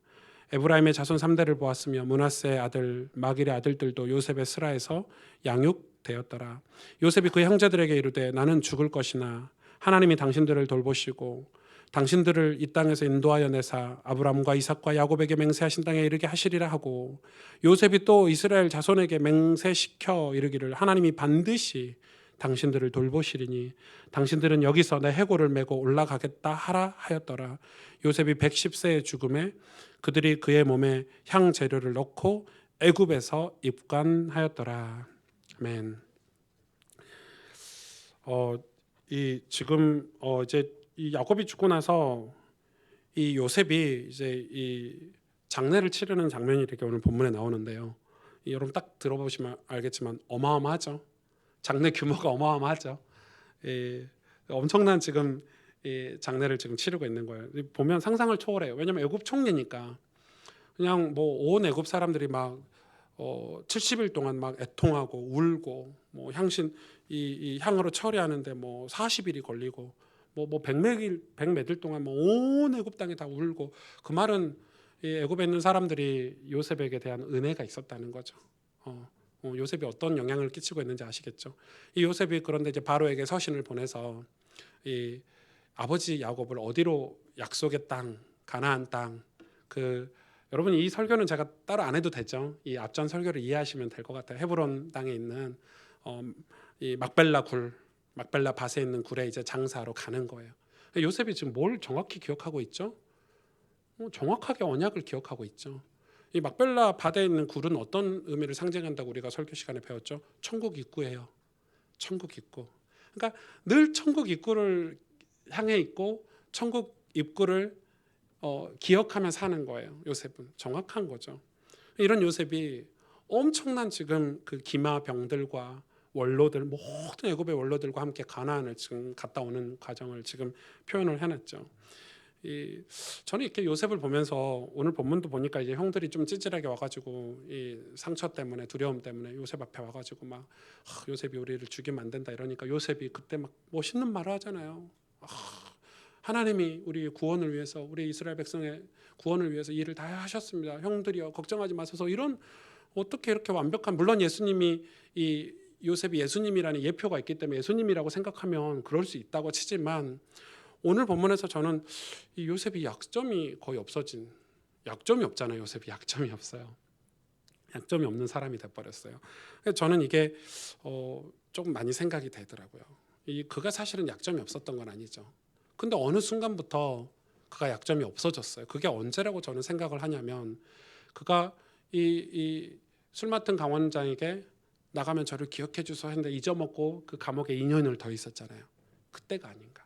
S2: 에브라임의 자손 3대를 보았으며 므낫세의 아들 마길의 아들들도 요셉의 스라에서 양육되었더라. 요셉이 그의 형제들에게 이르되 나는 죽을 것이나 하나님이 당신들을 돌보시고 당신들을 이 땅에서 인도하여 내사 아브람과 이삭과 야곱에게 맹세하신 땅에 이르게 하시리라 하고 요셉이 또 이스라엘 자손에게 맹세시켜 이르기를 하나님이 반드시 당신들을 돌보시리니 당신들은 여기서 내 해골을 메고 올라가겠다 하라 하였더라. 요셉이 110세의 죽음에 그들이 그의 몸에 향 재료를 넣고 애굽에서 입관하였더라. 아멘. 이제 이 야곱이 죽고 나서 이 요셉이 이제 이 장례를 치르는 장면이 이렇게 오늘 본문에 나오는데요. 여러분 딱 들어보시면 알겠지만 어마어마하죠. 장례 규모가 어마어마하죠. 엄청난 지금 이 장례를 지금 치르고 있는 거예요. 보면 상상을 초월해요. 왜냐하면 애굽 총리니까 그냥 뭐 온 애굽 사람들이 막 70일 동안 막 애통하고 울고 뭐 향신 이 향으로 처리하는데 뭐 40일이 걸리고 뭐 백매일 동안 뭐 온 애굽 땅에 다 울고 그 말은 이 애굽에 있는 사람들이 요셉에게 대한 은혜가 있었다는 거죠. 요셉이 어떤 영향을 끼치고 있는지 아시겠죠? 이 요셉이 그런데 이제 바로에게 서신을 보내서 이 아버지 야곱을 어디로 약속의 땅, 가나안 땅, 여러분 이 설교는 제가 따로 안 해도 되죠. 이 앞전 설교를 이해하시면 될 것 같아요. 헤브론 땅에 있는 이 막벨라 밭에 있는 굴에 이제 장사하러 가는 거예요. 요셉이 지금 뭘 정확히 기억하고 있죠? 정확하게 언약을 기억하고 있죠. 이 막벨라 밭에 있는 굴은 어떤 의미를 상징한다고 우리가 설교 시간에 배웠죠? 천국 입구예요. 천국 입구. 그러니까 늘 천국 입구를 향해 있고 천국 입구를 기억하며 사는 거예요. 요셉은 정확한 거죠. 이런 요셉이 엄청난 지금 그 기마 병들과 원로들 모든 애굽의 원로들과 함께 가나안을 지금 갔다 오는 과정을 지금 표현을 해놨죠. 저는 이렇게 요셉을 보면서 오늘 본문도 보니까 이제 형들이 좀 찌질하게 와가지고 이 상처 때문에 두려움 때문에 요셉 앞에 와가지고 막 요셉이 우리를 죽이면 안 된다 이러니까 요셉이 그때 막 멋있는 말을 하잖아요. 하나님이 우리 구원을 위해서 우리 이스라엘 백성의 구원을 위해서 일을 다 하셨습니다. 형들이여 걱정하지 마소서. 이런 어떻게 이렇게 완벽한 물론 예수님이 이 요셉이 예수님이라는 예표가 있기 때문에 예수님이라고 생각하면 그럴 수 있다고 치지만 오늘 본문에서 저는 이 요셉이 약점이 거의 없어진 약점이 없잖아요. 요셉이 약점이 없어요. 약점이 없는 사람이 돼버렸어요. 저는 이게 조금 많이 생각이 되더라고요. 그가 사실은 약점이 없었던 건 아니죠. 근데 어느 순간부터 그가 약점이 없어졌어요. 그게 언제라고 저는 생각을 하냐면 그가 이 술 맡은 강원장에게 나가면 저를 기억해 주소 했는데 잊어먹고 그 감옥에 2년을 더 있었잖아요. 그때가 아닌가.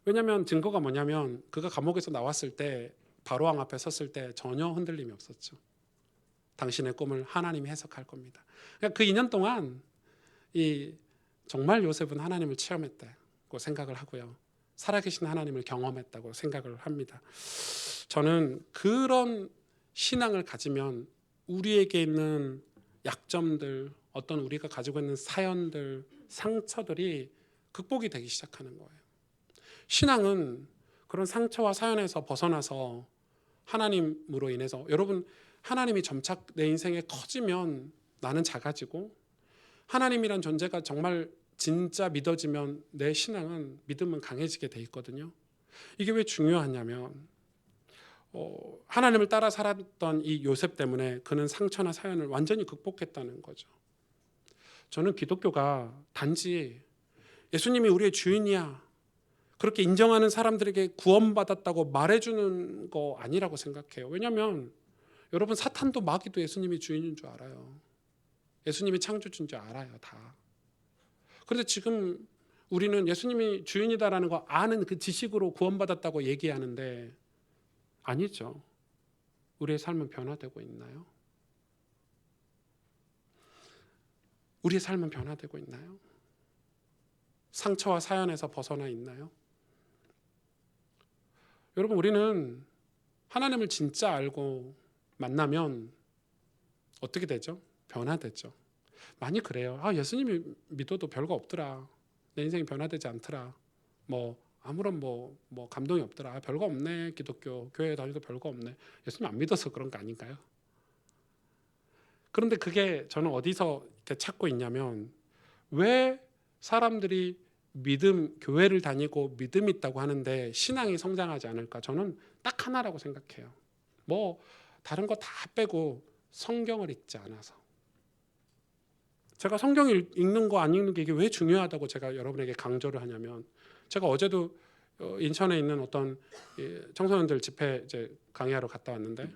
S2: 왜냐하면 증거가 뭐냐면 그가 감옥에서 나왔을 때 바로왕 앞에 섰을 때 전혀 흔들림이 없었죠. 당신의 꿈을 하나님이 해석할 겁니다. 그러니까 그 2년 동안 정말 요셉은 하나님을 체험했다고 생각을 하고요. 살아계신 하나님을 경험했다고 생각을 합니다. 저는 그런 신앙을 가지면 우리에게 있는 약점들, 어떤 우리가 가지고 있는 사연들, 상처들이 극복이 되기 시작하는 거예요. 신앙은 그런 상처와 사연에서 벗어나서 하나님으로 인해서 여러분 하나님이 점차 내 인생에 커지면 나는 작아지고 하나님이란 존재가 정말 진짜 믿어지면 내 신앙은 믿음은 강해지게 돼 있거든요. 이게 왜 중요하냐면 하나님을 따라 살았던 이 요셉 때문에 그는 상처나 사연을 완전히 극복했다는 거죠. 저는 기독교가 단지 예수님이 우리의 주인이야 그렇게 인정하는 사람들에게 구원받았다고 말해주는 거 아니라고 생각해요. 왜냐하면 여러분 사탄도 마귀도 예수님이 주인인 줄 알아요. 예수님이 창조주인 줄 알아요 다. 그런데 지금 우리는 예수님이 주인이다라는 거 아는 그 지식으로 구원받았다고 얘기하는데 아니죠. 우리의 삶은 변화되고 있나요? 우리의 삶은 변화되고 있나요? 상처와 사연에서 벗어나 있나요? 여러분 우리는 하나님을 진짜 알고 만나면 어떻게 되죠? 변화되죠. 많이 그래요. 예수님이 믿어도 별거 없더라. 내 인생이 변화되지 않더라. 아무런 감동이 없더라. 별거 없네. 기독교 교회 다니도 별거 없네. 예수님 안 믿어서 그런 거 아닌가요? 그런데 그게 저는 어디서 이렇게 찾고 있냐면 왜 사람들이 교회를 다니고 믿음이 있다고 하는데 신앙이 성장하지 않을까? 저는 딱 하나라고 생각해요. 다른 거 다 빼고 성경을 읽지 않아서. 제가 성경을 읽는 거 안 읽는 게 이게 왜 중요하다고 제가 여러분에게 강조를 하냐면 제가 어제도 인천에 있는 어떤 청소년들 집회 이제 강의하러 갔다 왔는데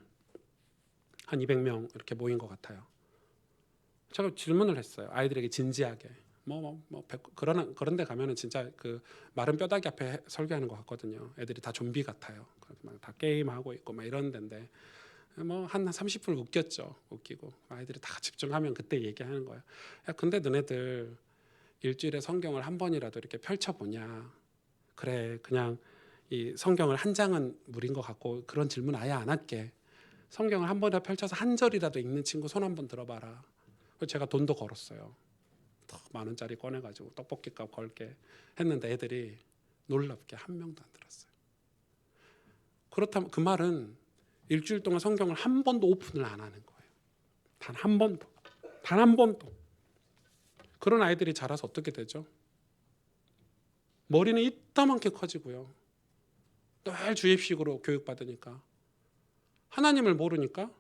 S2: 한 200명 이렇게 모인 것 같아요. 제가 질문을 했어요. 아이들에게 진지하게. 그런 데 가면은 진짜 그 마른 뼈다귀 앞에 설교하는 것 같거든요. 애들이 다 좀비 같아요. 다 게임하고 있고 이런 데인데 한 30분 웃겼죠. 웃기고 아이들이 다 집중하면 그때 얘기하는 거예요. 야, 근데 너네들 일주일에 성경을 한 번이라도 이렇게 펼쳐보냐. 그래 그냥 이 성경을 한 장은 무린 것 같고 그런 질문 아예 안 할게. 성경을 한 번에 펼쳐서 한 절이라도 읽는 친구 손 한번 들어봐라. 제가 돈도 걸었어요. 더 10,000원짜리 꺼내가지고 떡볶이값 걸게 했는데 애들이 놀랍게 한 명도 안 들었어요. 그렇다면 그 말은 일주일 동안 성경을 한 번도 오픈을 안 하는 거예요. 단 한 번도. 단 한 번도. 그런 아이들이 자라서 어떻게 되죠? 머리는 이따만큼 커지고요. 늘 주입식으로 교육받으니까 하나님을 모르니까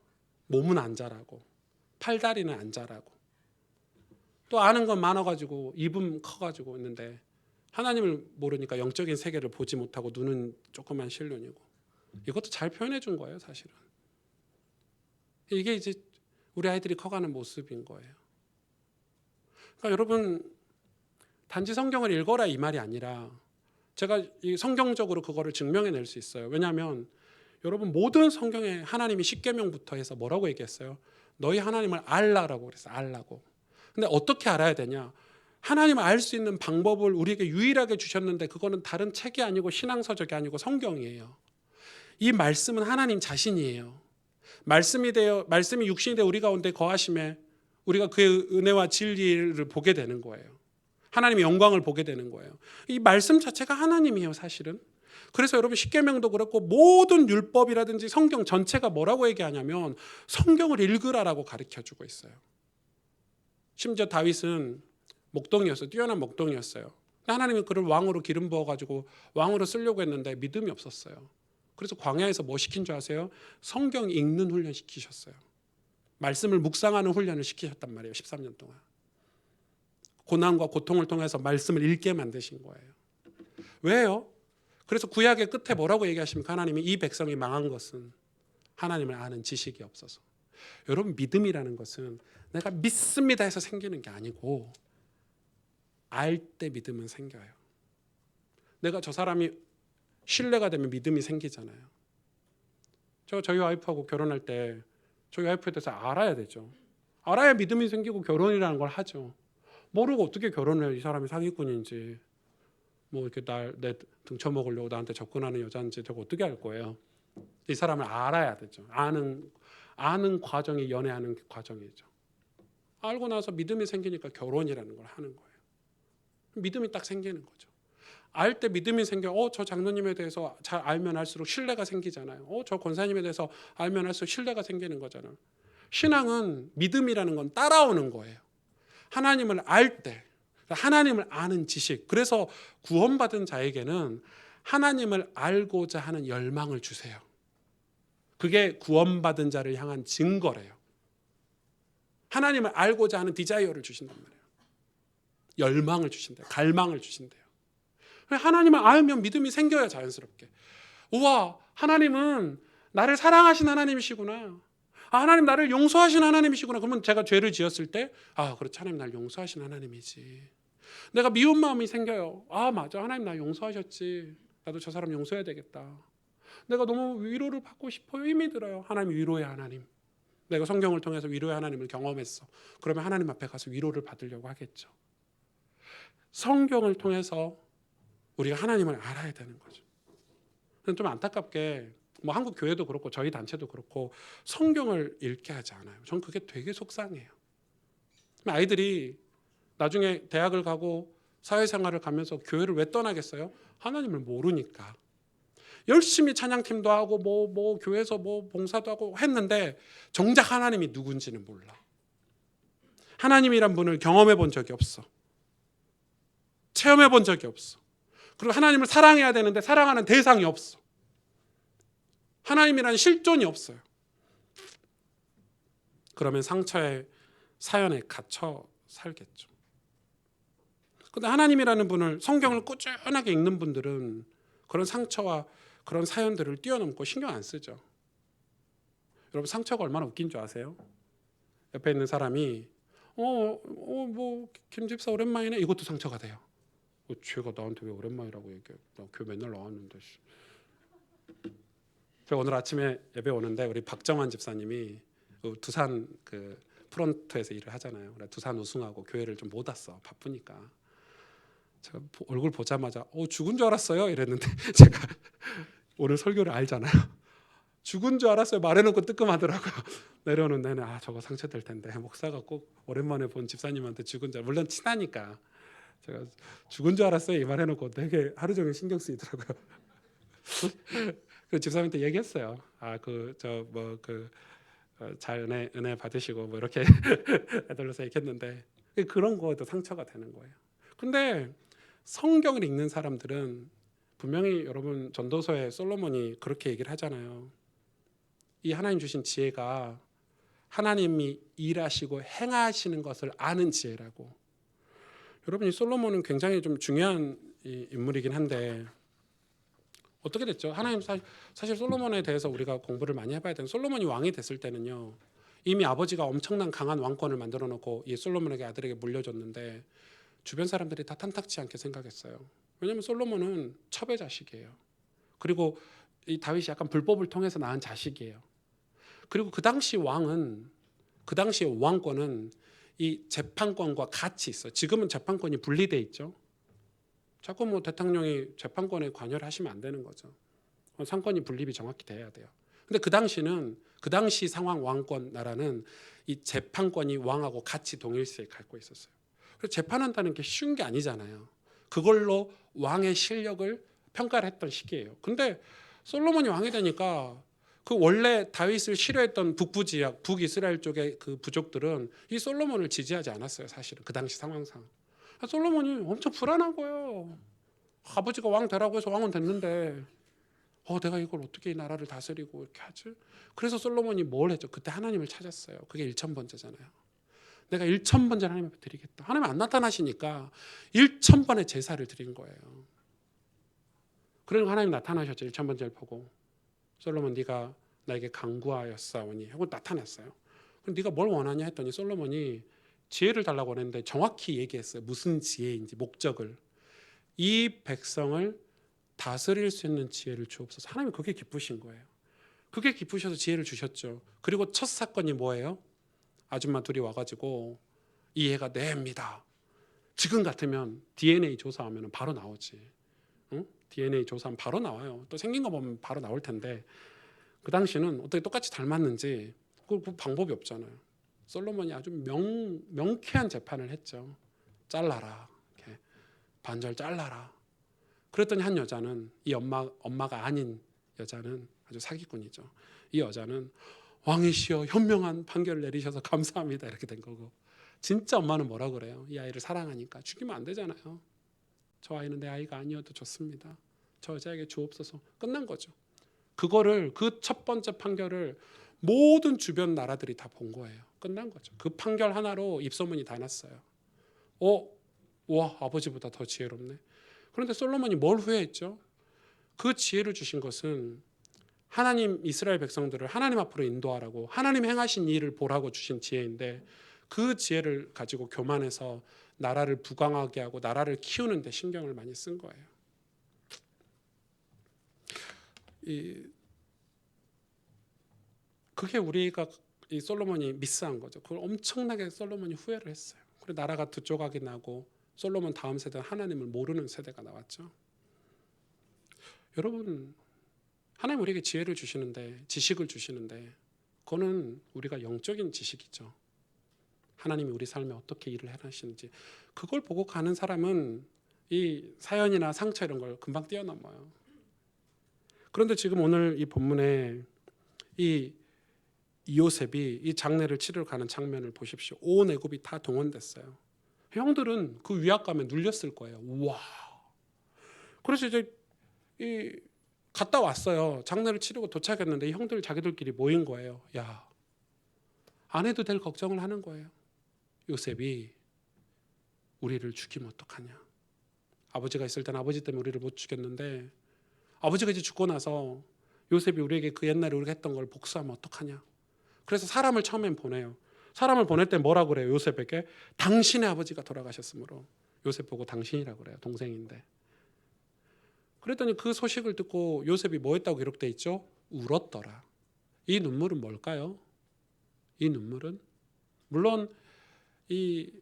S2: 몸은 안 자라고 팔다리는 안 자라고 또 아는 건 많아가지고 입은 커가지고 있는데 하나님을 모르니까 영적인 세계를 보지 못하고 눈은 조그만 실눈이고 이것도 잘 표현해 준 거예요 사실은. 이게 이제 우리 아이들이 커가는 모습인 거예요. 그러니까 여러분 단지 성경을 읽어라 이 말이 아니라 제가 이 성경적으로 그거를 증명해낼 수 있어요. 왜냐하면 여러분 모든 성경에 하나님이 십계명부터 해서 뭐라고 얘기했어요? 너희 하나님을 알라라고 그랬어요. 알라고. 근데 어떻게 알아야 되냐? 하나님을 알 수 있는 방법을 우리에게 유일하게 주셨는데 그거는 다른 책이 아니고 신앙서적이 아니고 성경이에요. 이 말씀은 하나님 자신이에요. 말씀이 육신이 되어 우리 가운데 거하심에 우리가 그의 은혜와 진리를 보게 되는 거예요. 하나님의 영광을 보게 되는 거예요. 이 말씀 자체가 하나님이에요, 사실은. 그래서 여러분 십계명도 그렇고 모든 율법이라든지 성경 전체가 뭐라고 얘기하냐면 성경을 읽으라라고 가르쳐주고 있어요. 심지어 다윗은 목동이었어요. 뛰어난 목동이었어요. 하나님이 그를 왕으로 기름 부어가지고 왕으로 쓰려고 했는데 믿음이 없었어요. 그래서 광야에서 뭐 시킨 줄 아세요? 성경 읽는 훈련 시키셨어요. 말씀을 묵상하는 훈련을 시키셨단 말이에요. 13년 동안. 고난과 고통을 통해서 말씀을 읽게 만드신 거예요. 왜요? 그래서 구약의 끝에 뭐라고 얘기하십니까? 하나님이 이 백성이 망한 것은 하나님을 아는 지식이 없어서. 여러분, 믿음이라는 것은 내가 믿습니다 해서 생기는 게 아니고 알 때 믿음은 생겨요. 내가 저 사람이 신뢰가 되면 믿음이 생기잖아요. 저희 와이프하고 결혼할 때 저희 와이프에 대해서 알아야 되죠. 알아야 믿음이 생기고 결혼이라는 걸 하죠. 모르고 어떻게 결혼을 해? 이 사람이 사기꾼인지 뭐 이렇게 내 등쳐먹으려고 나한테 접근하는 여자인지 저거 어떻게 알 거예요? 이 사람을 알아야 되죠. 아는 과정이 연애하는 과정이죠. 알고 나서 믿음이 생기니까 결혼이라는 걸 하는 거예요. 믿음이 딱 생기는 거죠. 알 때 믿음이 생겨. 저 장로님에 대해서 잘 알면 알수록 신뢰가 생기잖아요. 저 권사님에 대해서 알면 알수록 신뢰가 생기는 거잖아요. 신앙은 믿음이라는 건 따라오는 거예요. 하나님을 알 때, 하나님을 아는 지식. 그래서 구원받은 자에게는 하나님을 알고자 하는 열망을 주세요. 그게 구원받은 자를 향한 증거래요. 하나님을 알고자 하는 디자이어를 주신단 말이에요. 열망을 주신대요. 갈망을 주신대요. 하나님을 알면 믿음이 생겨야 자연스럽게. 우와, 하나님은 나를 사랑하신 하나님이시구나. 하나님 나를 용서하신 하나님이시구나. 그러면 제가 죄를 지었을 때 그렇지, 하나님 날 용서하신 하나님이지. 내가 미운 마음이 생겨요. 맞아, 하나님 나 용서하셨지. 나도 저 사람 용서해야 되겠다. 내가 너무 위로를 받고 싶어요. 힘이 들어요. 하나님 위로의 하나님. 내가 성경을 통해서 위로의 하나님을 경험했어. 그러면 하나님 앞에 가서 위로를 받으려고 하겠죠. 성경을 통해서 우리가 하나님을 알아야 되는 거죠. 좀 안타깝게 한국 교회도 그렇고 저희 단체도 그렇고 성경을 읽게 하지 않아요. 전 그게 되게 속상해요. 아이들이 나중에 대학을 가고 사회생활을 가면서 교회를 왜 떠나겠어요? 하나님을 모르니까. 열심히 찬양팀도 하고 뭐 교회에서 뭐 봉사도 하고 했는데 정작 하나님이 누군지는 몰라. 하나님이란 분을 경험해 본 적이 없어. 체험해 본 적이 없어. 그리고 하나님을 사랑해야 되는데 사랑하는 대상이 없어. 하나님이라는 실존이 없어요. 그러면 상처의 사연에 갇혀 살겠죠. 그런데 하나님이라는 분을, 성경을 꾸준하게 읽는 분들은 그런 상처와 그런 사연들을 뛰어넘고 신경 안 쓰죠. 여러분, 상처가 얼마나 웃긴 줄 아세요? 옆에 있는 사람이 김 집사 오랜만이네. 이것도 상처가 돼요. 쟤가 나한테 왜 오랜만이라고 얘기해? 나 교회 맨날 나왔는데. 제가 오늘 아침에 예배 오는데 우리 박정환 집사님이 두산 그 프론트에서 일을 하잖아요. 그래 두산 우승하고 교회를 좀 못 왔어. 바쁘니까. 제가 얼굴 보자마자 죽은 줄 알았어요 이랬는데 제가 오늘 설교를 알잖아요. 죽은 줄 알았어요 말해놓고 뜨끔하더라고요. 내려오는 내내 저거 상처될 텐데 목사가 꼭 오랜만에 본 집사님한테 죽은 줄, 물론 친하니까 제가 죽은 줄 알았어요 이 말해놓고 되게 하루 종일 신경 쓰이더라고요. 그 집사님한테 얘기했어요. 잘 은혜 받으시고 뭐 이렇게 애들로서 얘기했는데 그런 거에도 상처가 되는 거예요. 근데 성경을 읽는 사람들은 분명히 여러분 전도서에 솔로몬이 그렇게 얘기를 하잖아요. 이 하나님 주신 지혜가 하나님이 일하시고 행하시는 것을 아는 지혜라고. 여러분, 이 솔로몬은 굉장히 좀 중요한 인물이긴 한데 어떻게 됐죠? 하나님 사실 솔로몬에 대해서 우리가 공부를 많이 해봐야 되는, 솔로몬이 왕이 됐을 때는요 이미 아버지가 엄청난 강한 왕권을 만들어 놓고 이 솔로몬에게 아들에게 물려줬는데 주변 사람들이 다 탐탁치 않게 생각했어요. 왜냐하면 솔로몬은 첩의 자식이에요. 그리고 이 다윗이 약간 불법을 통해서 낳은 자식이에요. 그리고 그 당시 왕권은 이 재판권과 같이 있어요. 지금은 재판권이 분리돼 있죠. 자꾸 뭐 대통령이 재판권에 관여를 하시면 안 되는 거죠. 상권이 분립이 정확히 돼야 돼요. 근데 그 당시는 그 당시 상황 왕권 나라는 이 재판권이 왕하고 같이 동일시에 갖고 있었어요. 그래서 재판한다는 게 쉬운 게 아니잖아요. 그걸로 왕의 실력을 평가를 했던 시기예요. 근데 솔로몬이 왕이 되니까 그 원래 다윗을 싫어했던 북부 지역, 북이스라엘 쪽의 그 부족들은 이 솔로몬을 지지하지 않았어요. 사실은 그 당시 상황상. 솔로몬이 엄청 불안한 거예요. 아버지가 왕 되라고 해서 왕은 됐는데 내가 이걸 어떻게 이 나라를 다스리고 이렇게 하지? 그래서 솔로몬이 뭘 했죠? 그때 하나님을 찾았어요. 그게 1,000번째잖아요. 내가 1,000번째 하나님 앞에 드리겠다. 하나님 안 나타나시니까 1,000번의 제사를 드린 거예요. 그러니까 하나님 나타나셨죠. 1,000번째를 보고 솔로몬 네가 나에게 간구하였사오니 하고 나타났어요. 그럼 네가 뭘 원하냐 했더니 솔로몬이 지혜를 달라고 했는데 정확히 얘기했어요. 무슨 지혜인지 목적을. 이 백성을 다스릴 수 있는 지혜를 주옵소서. 하나님이 그게 기쁘신 거예요. 그게 기쁘셔서 지혜를 주셨죠. 그리고 첫 사건이 뭐예요? 아줌마 둘이 와가지고 이 애가 내 애입니다. 지금 같으면 DNA 조사하면 바로 나오지. 응? DNA 조사하면 바로 나와요. 또 생긴 거 보면 바로 나올 텐데 그 당시는 어떻게 똑같이 닮았는지 그 방법이 없잖아요. 솔로몬이 아주 명쾌한 재판을 했죠. 잘라라. 이렇게. 반절 잘라라. 그랬더니 한 여자는 이 엄마가 아닌 여자는 아주 사기꾼이죠. 이 여자는 왕이시여 현명한 판결을 내리셔서 감사합니다 이렇게 된 거고 진짜 엄마는 뭐라 그래요? 이 아이를 사랑하니까 죽이면 안 되잖아요. 저 아이는 내 아이가 아니어도 좋습니다. 저 여자에게 주옵소서. 끝난 거죠. 그거를 그 첫 번째 판결을 모든 주변 나라들이 다 본 거예요. 끝난 거죠. 그 판결 하나로 입소문이 다 났어요. 와 아버지보다 더 지혜롭네. 그런데 솔로몬이 뭘 후회했죠? 그 지혜를 주신 것은 하나님 이스라엘 백성들을 하나님 앞으로 인도하라고 하나님 행하신 일을 보라고 주신 지혜인데 그 지혜를 가지고 교만해서 나라를 부강하게 하고 나라를 키우는 데 신경을 많이 쓴 거예요. 그게 우리가 이 솔로몬이 미스한 거죠. 그걸 엄청나게 솔로몬이 후회를 했어요. 그리고 나라가 두 조각이 나고 솔로몬 다음 세대는 하나님을 모르는 세대가 나왔죠. 여러분 하나님 우리에게 지혜를 주시는데 지식을 주시는데 그거는 우리가 영적인 지식이죠. 하나님이 우리 삶에 어떻게 일을 해나시는지 그걸 보고 가는 사람은 이 사연이나 상처 이런 걸 금방 뛰어넘어요. 그런데 지금 오늘 이 본문에 이 요셉이 이 장례를 치르러 가는 장면을 보십시오. 온 애굽이 다 동원됐어요. 형들은 그 위압감에 눌렸을 거예요. 와. 그래서 이제 갔다 왔어요. 장례를 치르고 도착했는데 이 형들 자기들끼리 모인 거예요. 야, 안 해도 될 걱정을 하는 거예요. 요셉이 우리를 죽이면 어떡하냐. 아버지가 있을 때는 아버지 때문에 우리를 못 죽였는데 아버지가 이제 죽고 나서 요셉이 우리에게 그 옛날에 우리가 했던 걸 복수하면 어떡하냐. 그래서 사람을 처음엔 보내요. 사람을 보낼 때 뭐라고 그래요? 요셉에게 당신의 아버지가 돌아가셨으므로. 요셉 보고 당신이라고 그래요. 동생인데. 그랬더니 그 소식을 듣고 요셉이 뭐 했다고 기록되어 있죠? 울었더라. 이 눈물은 뭘까요? 이 눈물은 물론 이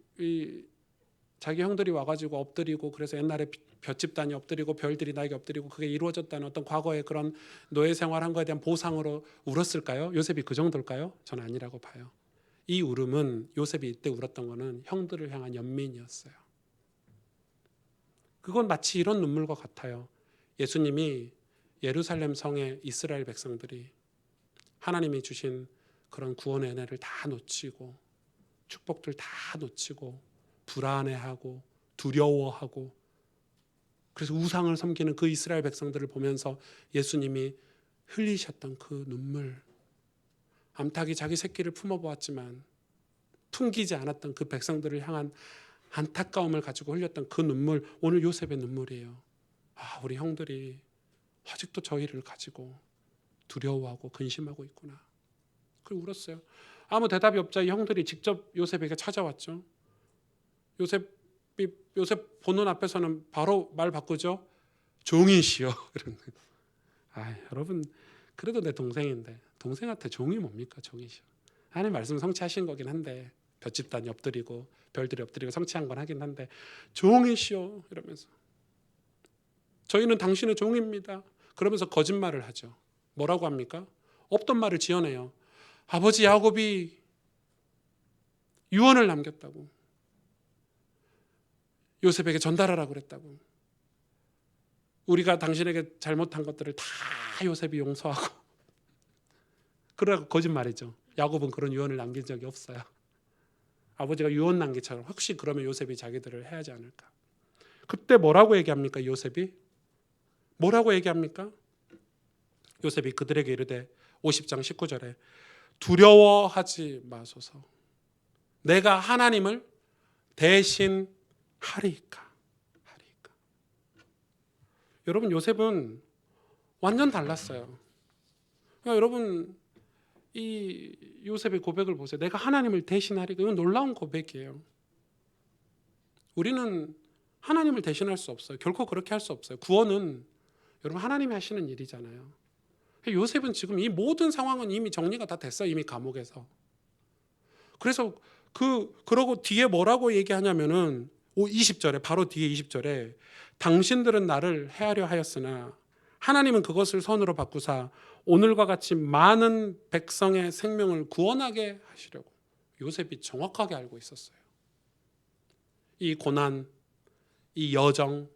S2: 자기 형들이 와가지고 엎드리고 그래서 옛날에 볏집단이 엎드리고 별들이 나에게 엎드리고 그게 이루어졌다는 어떤 과거의 그런 노예 생활한 거에 대한 보상으로 울었을까요? 요셉이 그 정도일까요? 저는 아니라고 봐요. 이 울음은 요셉이 이때 울었던 거는 형들을 향한 연민이었어요. 그건 마치 이런 눈물과 같아요. 예수님이 예루살렘 성의 이스라엘 백성들이 하나님이 주신 그런 구원의 은혜를 다 놓치고 축복들 다 놓치고 불안해하고 두려워하고 그래서 우상을 섬기는 그 이스라엘 백성들을 보면서 예수님이 흘리셨던 그 눈물, 암탉이 자기 새끼를 품어보았지만 풍기지 않았던 그 백성들을 향한 안타까움을 가지고 흘렸던 그 눈물, 오늘 요셉의 눈물이에요. 아, 우리 형들이 아직도 저희를 가지고 두려워하고 근심하고 있구나. 그리고 울었어요. 아무 대답이 없자 이 형들이 직접 요셉에게 찾아왔죠. 요셉 보는 앞에서는 바로 말 바꾸죠. 종이시여. 아, 여러분 그래도 내 동생인데 동생한테 종이 뭡니까? 종이시여. 하나님 말씀 성취하신 거긴 한데 볏집단이 엎드리고 별들이 엎드리고 성취한 건 하긴 한데 종이시오 이러면서 저희는 당신의 종입니다. 그러면서 거짓말을 하죠. 뭐라고 합니까? 없던 말을 지어내요. 아버지 야곱이 유언을 남겼다고. 요셉에게 전달하라고 그랬다고. 우리가 당신에게 잘못한 것들을 다 요셉이 용서하고. 그러라고 거짓말이죠. 야곱은 그런 유언을 남긴 적이 없어요. 아버지가 유언 남기처럼 혹시 그러면 요셉이 자기들을 해하지 않을까. 그때 뭐라고 얘기합니까? 요셉이 뭐라고 얘기합니까? 요셉이 그들에게 이르되 50장 19절에 두려워하지 마소서. 내가 하나님을 대신하리이까. 여러분 요셉은 완전 달랐어요. 그러니까 여러분 이 요셉의 고백을 보세요. 내가 하나님을 대신하리이까. 이건 놀라운 고백이에요. 우리는 하나님을 대신할 수 없어요. 결코 그렇게 할 수 없어요. 구원은 여러분 하나님이 하시는 일이잖아요. 요셉은 지금 이 모든 상황은 이미 정리가 다 됐어요. 이미 감옥에서. 그래서 그러고 뒤에 뭐라고 얘기하냐면은 20절에 바로 뒤에 20절에 당신들은 나를 해하려 하였으나 하나님은 그것을 선으로 바꾸사 오늘과 같이 많은 백성의 생명을 구원하게 하시려고. 요셉이 정확하게 알고 있었어요. 이 고난, 이 여정,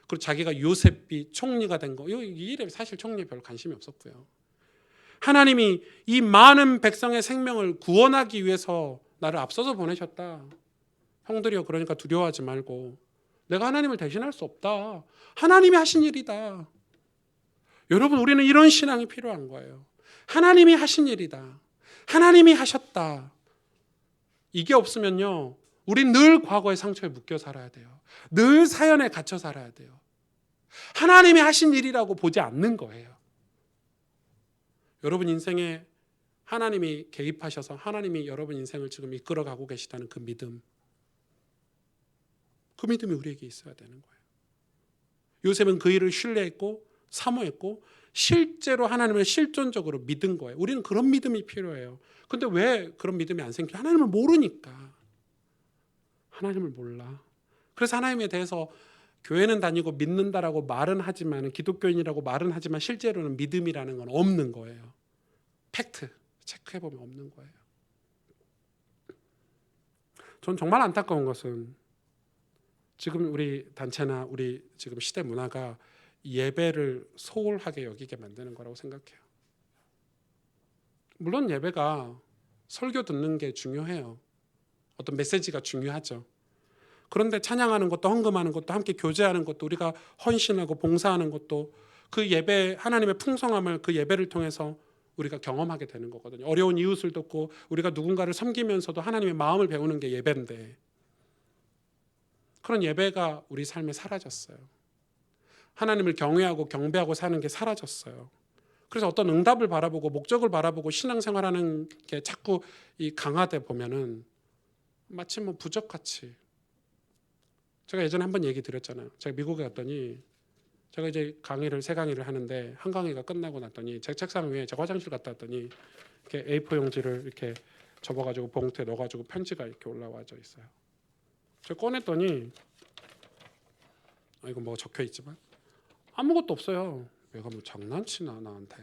S2: 그리고 자기가 요셉이 총리가 된 거, 이 일에 사실 총리에 별 관심이 없었고요. 하나님이 이 많은 백성의 생명을 구원하기 위해서 나를 앞서서 보내셨다. 형들이여 그러니까 두려워하지 말고 내가 하나님을 대신할 수 없다. 하나님이 하신 일이다. 여러분 우리는 이런 신앙이 필요한 거예요. 하나님이 하신 일이다. 하나님이 하셨다. 이게 없으면요. 우린 늘 과거의 상처에 묶여 살아야 돼요. 늘 사연에 갇혀 살아야 돼요. 하나님이 하신 일이라고 보지 않는 거예요. 여러분 인생에 하나님이 개입하셔서 하나님이 여러분 인생을 지금 이끌어가고 계시다는 그 믿음, 그 믿음이 우리에게 있어야 되는 거예요. 요셉은 그 일을 신뢰했고 사모했고 실제로 하나님을 실존적으로 믿은 거예요. 우리는 그런 믿음이 필요해요. 근데 왜 그런 믿음이 안 생겨? 하나님을 모르니까. 하나님을 몰라. 그래서 하나님에 대해서 교회는 다니고 믿는다라고 말은 하지만 기독교인이라고 말은 하지만 실제로는 믿음이라는 건 없는 거예요. 팩트 체크해보면 없는 거예요. 전 정말 안타까운 것은 지금 우리 단체나 우리 지금 시대 문화가 예배를 소홀하게 여기게 만드는 거라고 생각해요. 물론 예배가 설교 듣는 게 중요해요. 어떤 메시지가 중요하죠. 그런데 찬양하는 것도 헌금하는 것도 함께 교제하는 것도 우리가 헌신하고 봉사하는 것도 그 예배 하나님의 풍성함을 그 예배를 통해서 우리가 경험하게 되는 거거든요. 어려운 이웃을 돕고 우리가 누군가를 섬기면서도 하나님의 마음을 배우는 게 예배인데 그런 예배가 우리 삶에 사라졌어요. 하나님을 경외하고 경배하고 사는 게 사라졌어요. 그래서 어떤 응답을 바라보고 목적을 바라보고 신앙생활하는 게 자꾸 이 강화돼 보면은 마치 뭐 부적같이. 제가 예전에 한번 얘기 드렸잖아요. 제가 미국에 갔더니 제가 이제 세 강의를 하는데 한 강의가 끝나고 났더니 제 책상 위에 제가 화장실 갔다 왔더니 이렇게 A4 용지를 이렇게 접어가지고 봉투에 넣어가지고 편지가 이렇게 올라와져 있어요. 제가 꺼냈더니 이거 뭐 적혀 있지만 아무것도 없어요. 얘가 뭐 장난치나 나한테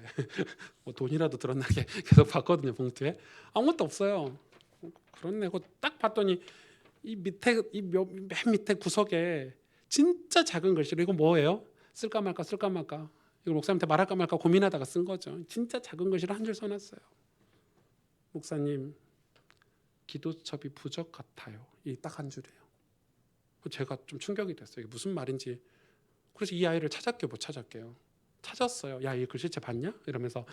S2: 뭐 돈이라도 들었나게 계속 봤거든요. 봉투에 아무것도 없어요. 그렇네. 딱 봤더니 맨 밑에 구석에 진짜 작은 글씨로 이거 뭐예요? 쓸까 말까 이거 목사님한테 말할까 말까 고민하다가 쓴 거죠. 진짜 작은 글씨로 한 줄 써놨어요. 목사님 기도첩이 부적 같아요. 이 딱 한 줄이에요. 제가 좀 충격이 됐어요. 이게 무슨 말인지. 그래서 이 아이를 찾았게 못 찾았게요. 찾았어요. 야, 이 글씨체 봤냐? 이러면서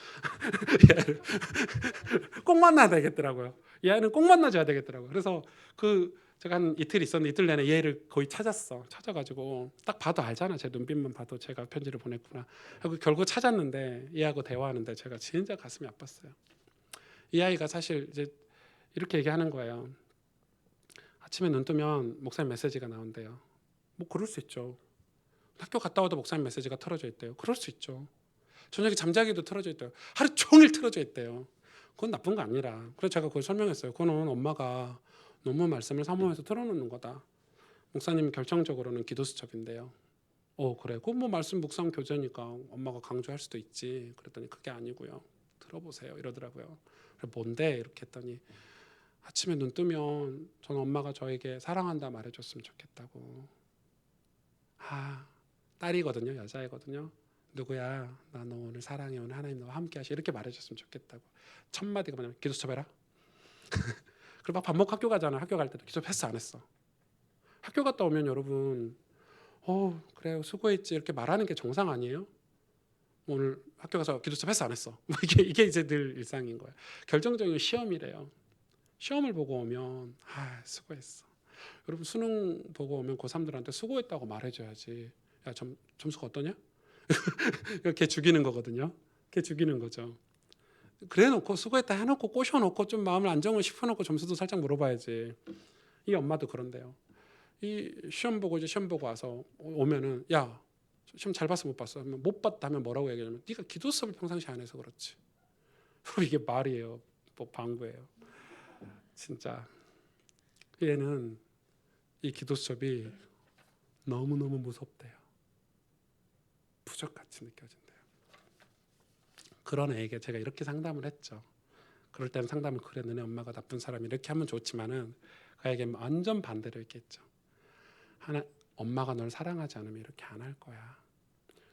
S2: 꼭 만나야 되겠더라고요. 이 아이는 꼭 만나줘야 되겠더라고요. 그래서 제가 한 이틀 있었는데 이틀 내내 얘를 거의 찾아가지고 딱 봐도 알잖아. 제 눈빛만 봐도 제가 편지를 보냈구나. 그리고 결국 찾았는데 얘하고 대화하는데 제가 진짜 가슴이 아팠어요. 이 아이가 사실 이제 이렇게 얘기하는 거예요. 아침에 눈 뜨면 목사님 메시지가 나온대요. 뭐 그럴 수 있죠. 학교 갔다 와도 목사님 메시지가 틀어져 있대요. 그럴 수 있죠. 저녁에 잠자기도 틀어져 있대요. 하루 종일 틀어져 있대요. 그건 나쁜 거 아니라. 그래서 제가 그걸 설명했어요. 그거는 엄마가 너무 말씀을 사모해서 틀어놓는 거다. 목사님 결정적으로는 기도수첩인데요. 그래. 그건 뭐 말씀 묵상 교재니까 엄마가 강조할 수도 있지. 그랬더니 그게 아니고요. 들어보세요. 이러더라고요. 그래, 뭔데? 이렇게 했더니 아침에 눈 뜨면 저는 엄마가 저에게 사랑한다 말해줬으면 좋겠다고. 딸이거든요. 여자애거든요. 누구야? 나 너 오늘 사랑해. 오늘 하나님 너와 함께 하시. 이렇게 말해줬으면 좋겠다고. 첫 마디가 뭐냐면 기도수첩 해라. 그리고 막 밥 먹고 학교 가잖아. 학교 갈 때도 기도수첩 했어 안 했어? 학교 갔다 오면 여러분 그래요 수고했지 이렇게 말하는 게 정상 아니에요? 오늘 학교 가서 기도수첩 했어 안 했어? 뭐 이게 이제 늘 일상인 거예요. 결정적인 시험이래요. 시험을 보고 오면 수고했어. 여러분 수능 보고 오면 고3들한테 수고했다고 말해줘야지. 야 점수가 어떠냐? 이렇게 죽이는 거거든요. 걔 죽이는 거죠. 그래놓고 수고했다 해놓고 꼬셔놓고 좀 마음을 안정을 시켜놓고 점수도 살짝 물어봐야지. 이 엄마도 그런데요. 이 시험 보고 와서 오면은 야 시험 잘 봤어 못 봤어? 못 봤다 하면 뭐라고 얘기하냐면 네가 기도수업을 평상시 안 해서 그렇지. 이게 말이에요. 뭐 방구예요. 진짜 얘는 이 기도수업이 너무너무 무섭대요. 부적같이 느껴진대요. 그런 애에게 제가 이렇게 상담을 했죠. 그럴 때는 상담을 그래 너네 엄마가 나쁜 사람이 이렇게 하면 좋지만은 그 애에게 완전 반대로 했겠죠. 엄마가 널 사랑하지 않으면 이렇게 안 할 거야.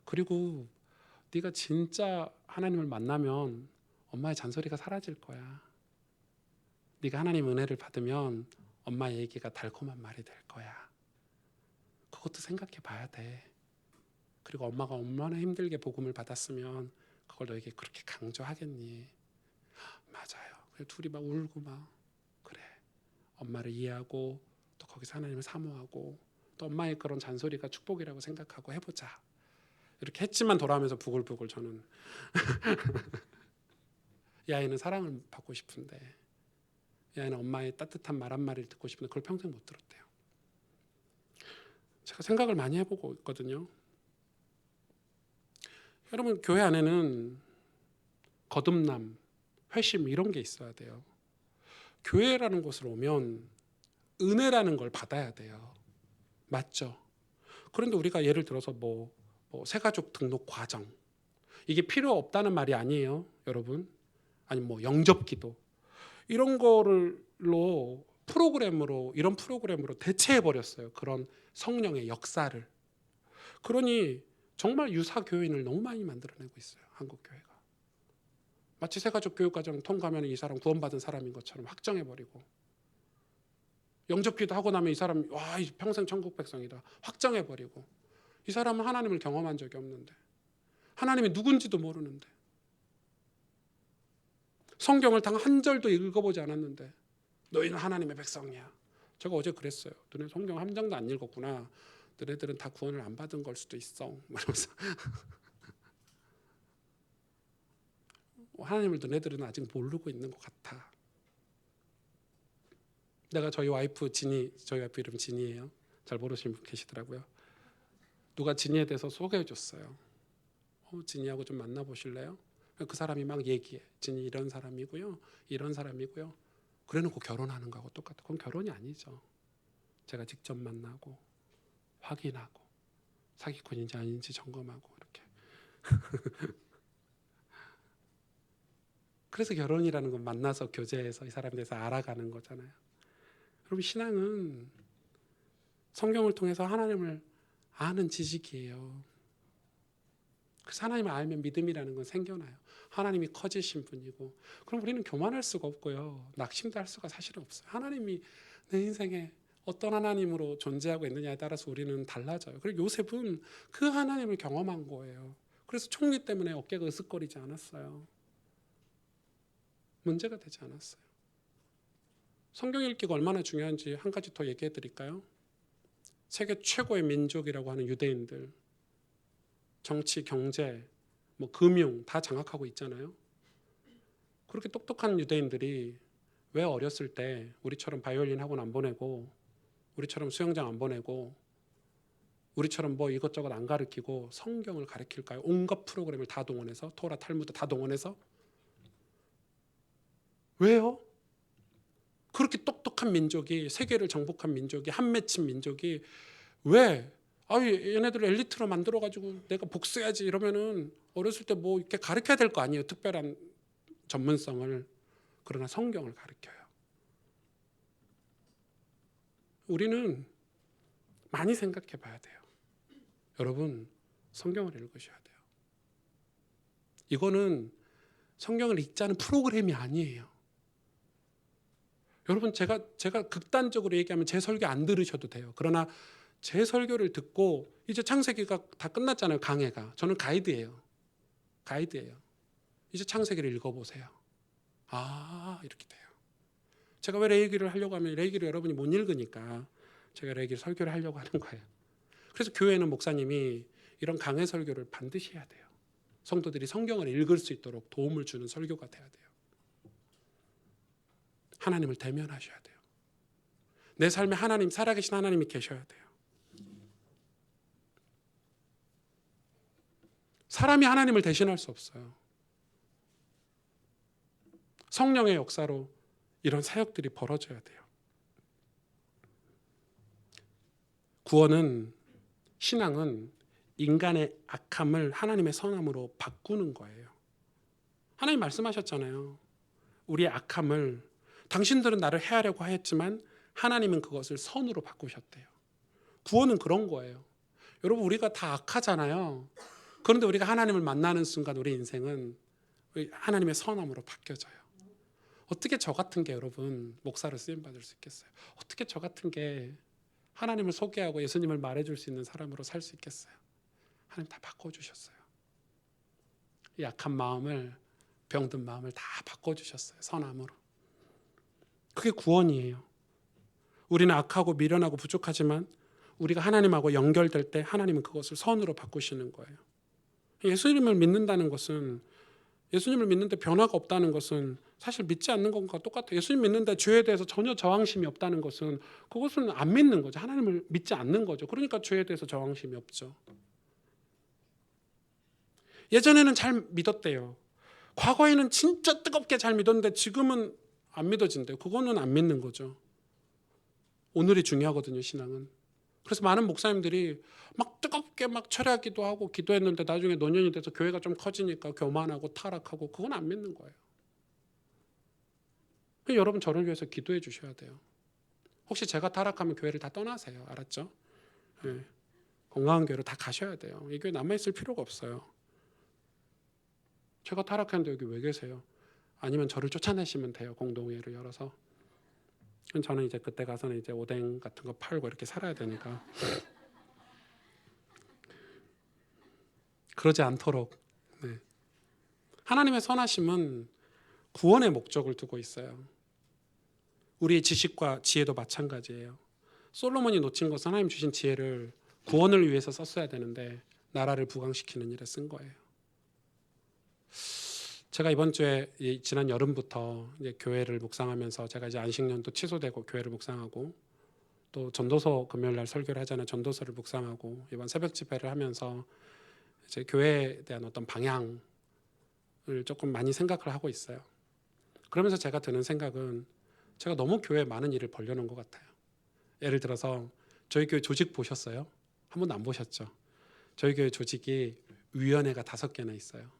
S2: 그리고 네가 진짜 하나님을 만나면 엄마의 잔소리가 사라질 거야. 네가 하나님 은혜를 받으면 엄마 얘기가 달콤한 말이 될 거야. 그것도 생각해 봐야 돼. 그리고 엄마가 얼마나 힘들게 복음을 받았으면 그걸 너에게 그렇게 강조하겠니? 맞아요. 그래 둘이 막 울고 막 그래. 엄마를 이해하고 또 거기서 하나님을 사모하고 또 엄마의 그런 잔소리가 축복이라고 생각하고 해보자. 이렇게 했지만 돌아오면서 부글부글 저는 이 아이는 사랑을 받고 싶은데 이 아이는 엄마의 따뜻한 말 한마디를 듣고 싶은데 그걸 평생 못 들었대요. 제가 생각을 많이 해보고 있거든요. 여러분 교회 안에는 거듭남, 회심 이런 게 있어야 돼요. 교회라는 곳을 오면 은혜라는 걸 받아야 돼요. 맞죠? 그런데 우리가 예를 들어서 뭐 새가족 등록 과정 이게 필요 없다는 말이 아니에요, 여러분. 아니 뭐 영접기도 이런 거를로 이런 프로그램으로 대체해 버렸어요. 그런 성령의 역사를. 그러니 정말 유사 교인을 너무 많이 만들어내고 있어요, 한국 교회가. 마치 새가족 교육과정 통과하면 이 사람 구원받은 사람인 것처럼 확정해 버리고 영접기도 하고 나면 이 사람 평생 천국 백성이다 확정해 버리고 이 사람은 하나님을 경험한 적이 없는데 하나님이 누군지도 모르는데 성경을 단 한 절도 읽어보지 않았는데 너희는 하나님의 백성이야. 제가 어제 그랬어요. 너네 성경 한 장도 안 읽었구나. 너네들은 다 구원을 안 받은 걸 수도 있어. 이러면서 하나님을 너네들은 아직 모르고 있는 것 같아. 내가 저희 와이프 이름 진이에요. 잘 모르시는 분 계시더라고요. 누가 진이에 대해서 소개해 줬어요. 진이하고 좀 만나보실래요? 그 사람이 막 얘기해. 진이 이런 사람이고요. 이런 사람이고요. 그래놓고 결혼하는 거하고 똑같아. 그건 결혼이 아니죠. 제가 직접 만나고 확인하고 사기꾼인지 아닌지 점검하고 이렇게. 그래서 결혼이라는 건 만나서 교제해서 이 사람에 대해서 알아가는 거잖아요. 여러분 신앙은 성경을 통해서 하나님을 아는 지식이에요. 그래서 하나님을 알면 믿음이라는 건 생겨나요. 하나님이 커지신 분이고 그럼 우리는 교만할 수가 없고요. 낙심도 할 수가 사실은 없어요. 하나님이 내 인생에 어떤 하나님으로 존재하고 있느냐에 따라서 우리는 달라져요. 그리고 요셉은 그 하나님을 경험한 거예요. 그래서 총리 때문에 어깨가 으쓱거리지 않았어요. 문제가 되지 않았어요. 성경 읽기가 얼마나 중요한지 한 가지 더 얘기해 드릴까요? 세계 최고의 민족이라고 하는 유대인들 정치, 경제, 금융 다 장악하고 있잖아요. 그렇게 똑똑한 유대인들이 왜 어렸을 때 우리처럼 바이올린 학원 안 보내고 우리처럼 수영장 안 보내고 우리처럼 이것저것 안 가르치고 성경을 가르칠까요? 온갖 프로그램을 다 동원해서 토라, 탈무드 다 동원해서 왜요? 그렇게 똑똑한 민족이, 세계를 정복한 민족이, 한 맺힌 민족이 왜 얘네들 엘리트로 만들어가지고 내가 복수해야지 이러면은 어렸을 때 뭐 이렇게 가르쳐야 될 거 아니에요. 특별한 전문성을. 그러나 성경을 가르쳐요. 우리는 많이 생각해 봐야 돼요. 여러분, 성경을 읽으셔야 돼요. 이거는 성경을 읽자는 프로그램이 아니에요. 여러분, 제가 극단적으로 얘기하면 제 설교 안 들으셔도 돼요. 그러나 제 설교를 듣고 이제 창세기가 다 끝났잖아요. 강해가. 저는 가이드예요. 이제 창세기를 읽어보세요. 이렇게 돼요. 제가 왜 레위기를 하려고 하면 레위기를 여러분이 못 읽으니까 제가 레위기 설교를 하려고 하는 거예요. 그래서 교회는 목사님이 이런 강해 설교를 반드시 해야 돼요. 성도들이 성경을 읽을 수 있도록 도움을 주는 설교가 돼야 돼요. 하나님을 대면하셔야 돼요. 내 삶에 하나님, 살아계신 하나님이 계셔야 돼요. 사람이 하나님을 대신할 수 없어요. 성령의 역사로 이런 사역들이 벌어져야 돼요. 구원은, 신앙은 인간의 악함을 하나님의 선함으로 바꾸는 거예요. 하나님 말씀하셨잖아요. 우리의 악함을, 당신들은 나를 해하려고 했지만 하나님은 그것을 선으로 바꾸셨대요. 구원은 그런 거예요. 여러분, 우리가 다 악하잖아요. 그런데 우리가 하나님을 만나는 순간 우리 인생은 하나님의 선함으로 바뀌어져요. 어떻게 저 같은 게 여러분 목사로 쓰임받을 수 있겠어요? 어떻게 저 같은 게 하나님을 소개하고 예수님을 말해줄 수 있는 사람으로 살 수 있겠어요? 하나님 다 바꿔주셨어요. 이 약한 마음을, 병든 마음을 다 바꿔주셨어요. 선함으로. 그게 구원이에요. 우리는 악하고 미련하고 부족하지만 우리가 하나님하고 연결될 때 하나님은 그것을 선으로 바꾸시는 거예요. 예수님을 믿는다는 것은, 예수님을 믿는데 변화가 없다는 것은 사실 믿지 않는 것과 똑같아요. 예수님 믿는데 죄에 대해서 전혀 저항심이 없다는 것은 그것은 안 믿는 거죠. 하나님을 믿지 않는 거죠. 그러니까 죄에 대해서 저항심이 없죠. 예전에는 잘 믿었대요. 과거에는 진짜 뜨겁게 잘 믿었는데 지금은 안 믿어진대요. 그거는 안 믿는 거죠. 오늘이 중요하거든요, 신앙은. 그래서 많은 목사님들이 막 뜨겁게 막 철야기도 하고 기도했는데 나중에 노년이 돼서 교회가 좀 커지니까 교만하고 타락하고, 그건 안 믿는 거예요. 여러분, 저를 위해서 기도해 주셔야 돼요. 혹시 제가 타락하면 교회를 다 떠나세요. 알았죠? 네. 건강한 교회로 다 가셔야 돼요. 이 교회 남아있을 필요가 없어요. 제가 타락했는데 여기 왜 계세요? 아니면 저를 쫓아내시면 돼요. 공동회를 열어서. 저는 이제 그때 가서는 이제 오뎅 같은 거 팔고 이렇게 살아야 되니까 그러지 않도록. 네. 하나님의 선하심은 구원의 목적을 두고 있어요. 우리의 지식과 지혜도 마찬가지예요. 솔로몬이 놓친 것은 하나님 주신 지혜를 구원을 위해서 썼어야 되는데 나라를 부강시키는 일에 쓴 거예요. 제가 이번 주에 지난 여름부터 이제 교회를 묵상하면서, 제가 이제 안식년도 취소되고 교회를 묵상하고 또 전도서 금요일 날 설교를 하잖아요. 전도서를 묵상하고 이번 새벽 집회를 하면서 이제 교회에 대한 어떤 방향을 조금 많이 생각을 하고 있어요. 그러면서 제가 드는 생각은, 제가 너무 교회에 많은 일을 벌려놓은 것 같아요. 예를 들어서 저희 교회 조직 보셨어요? 한 번도 안 보셨죠? 저희 교회 조직이 위원회가 5개나 있어요.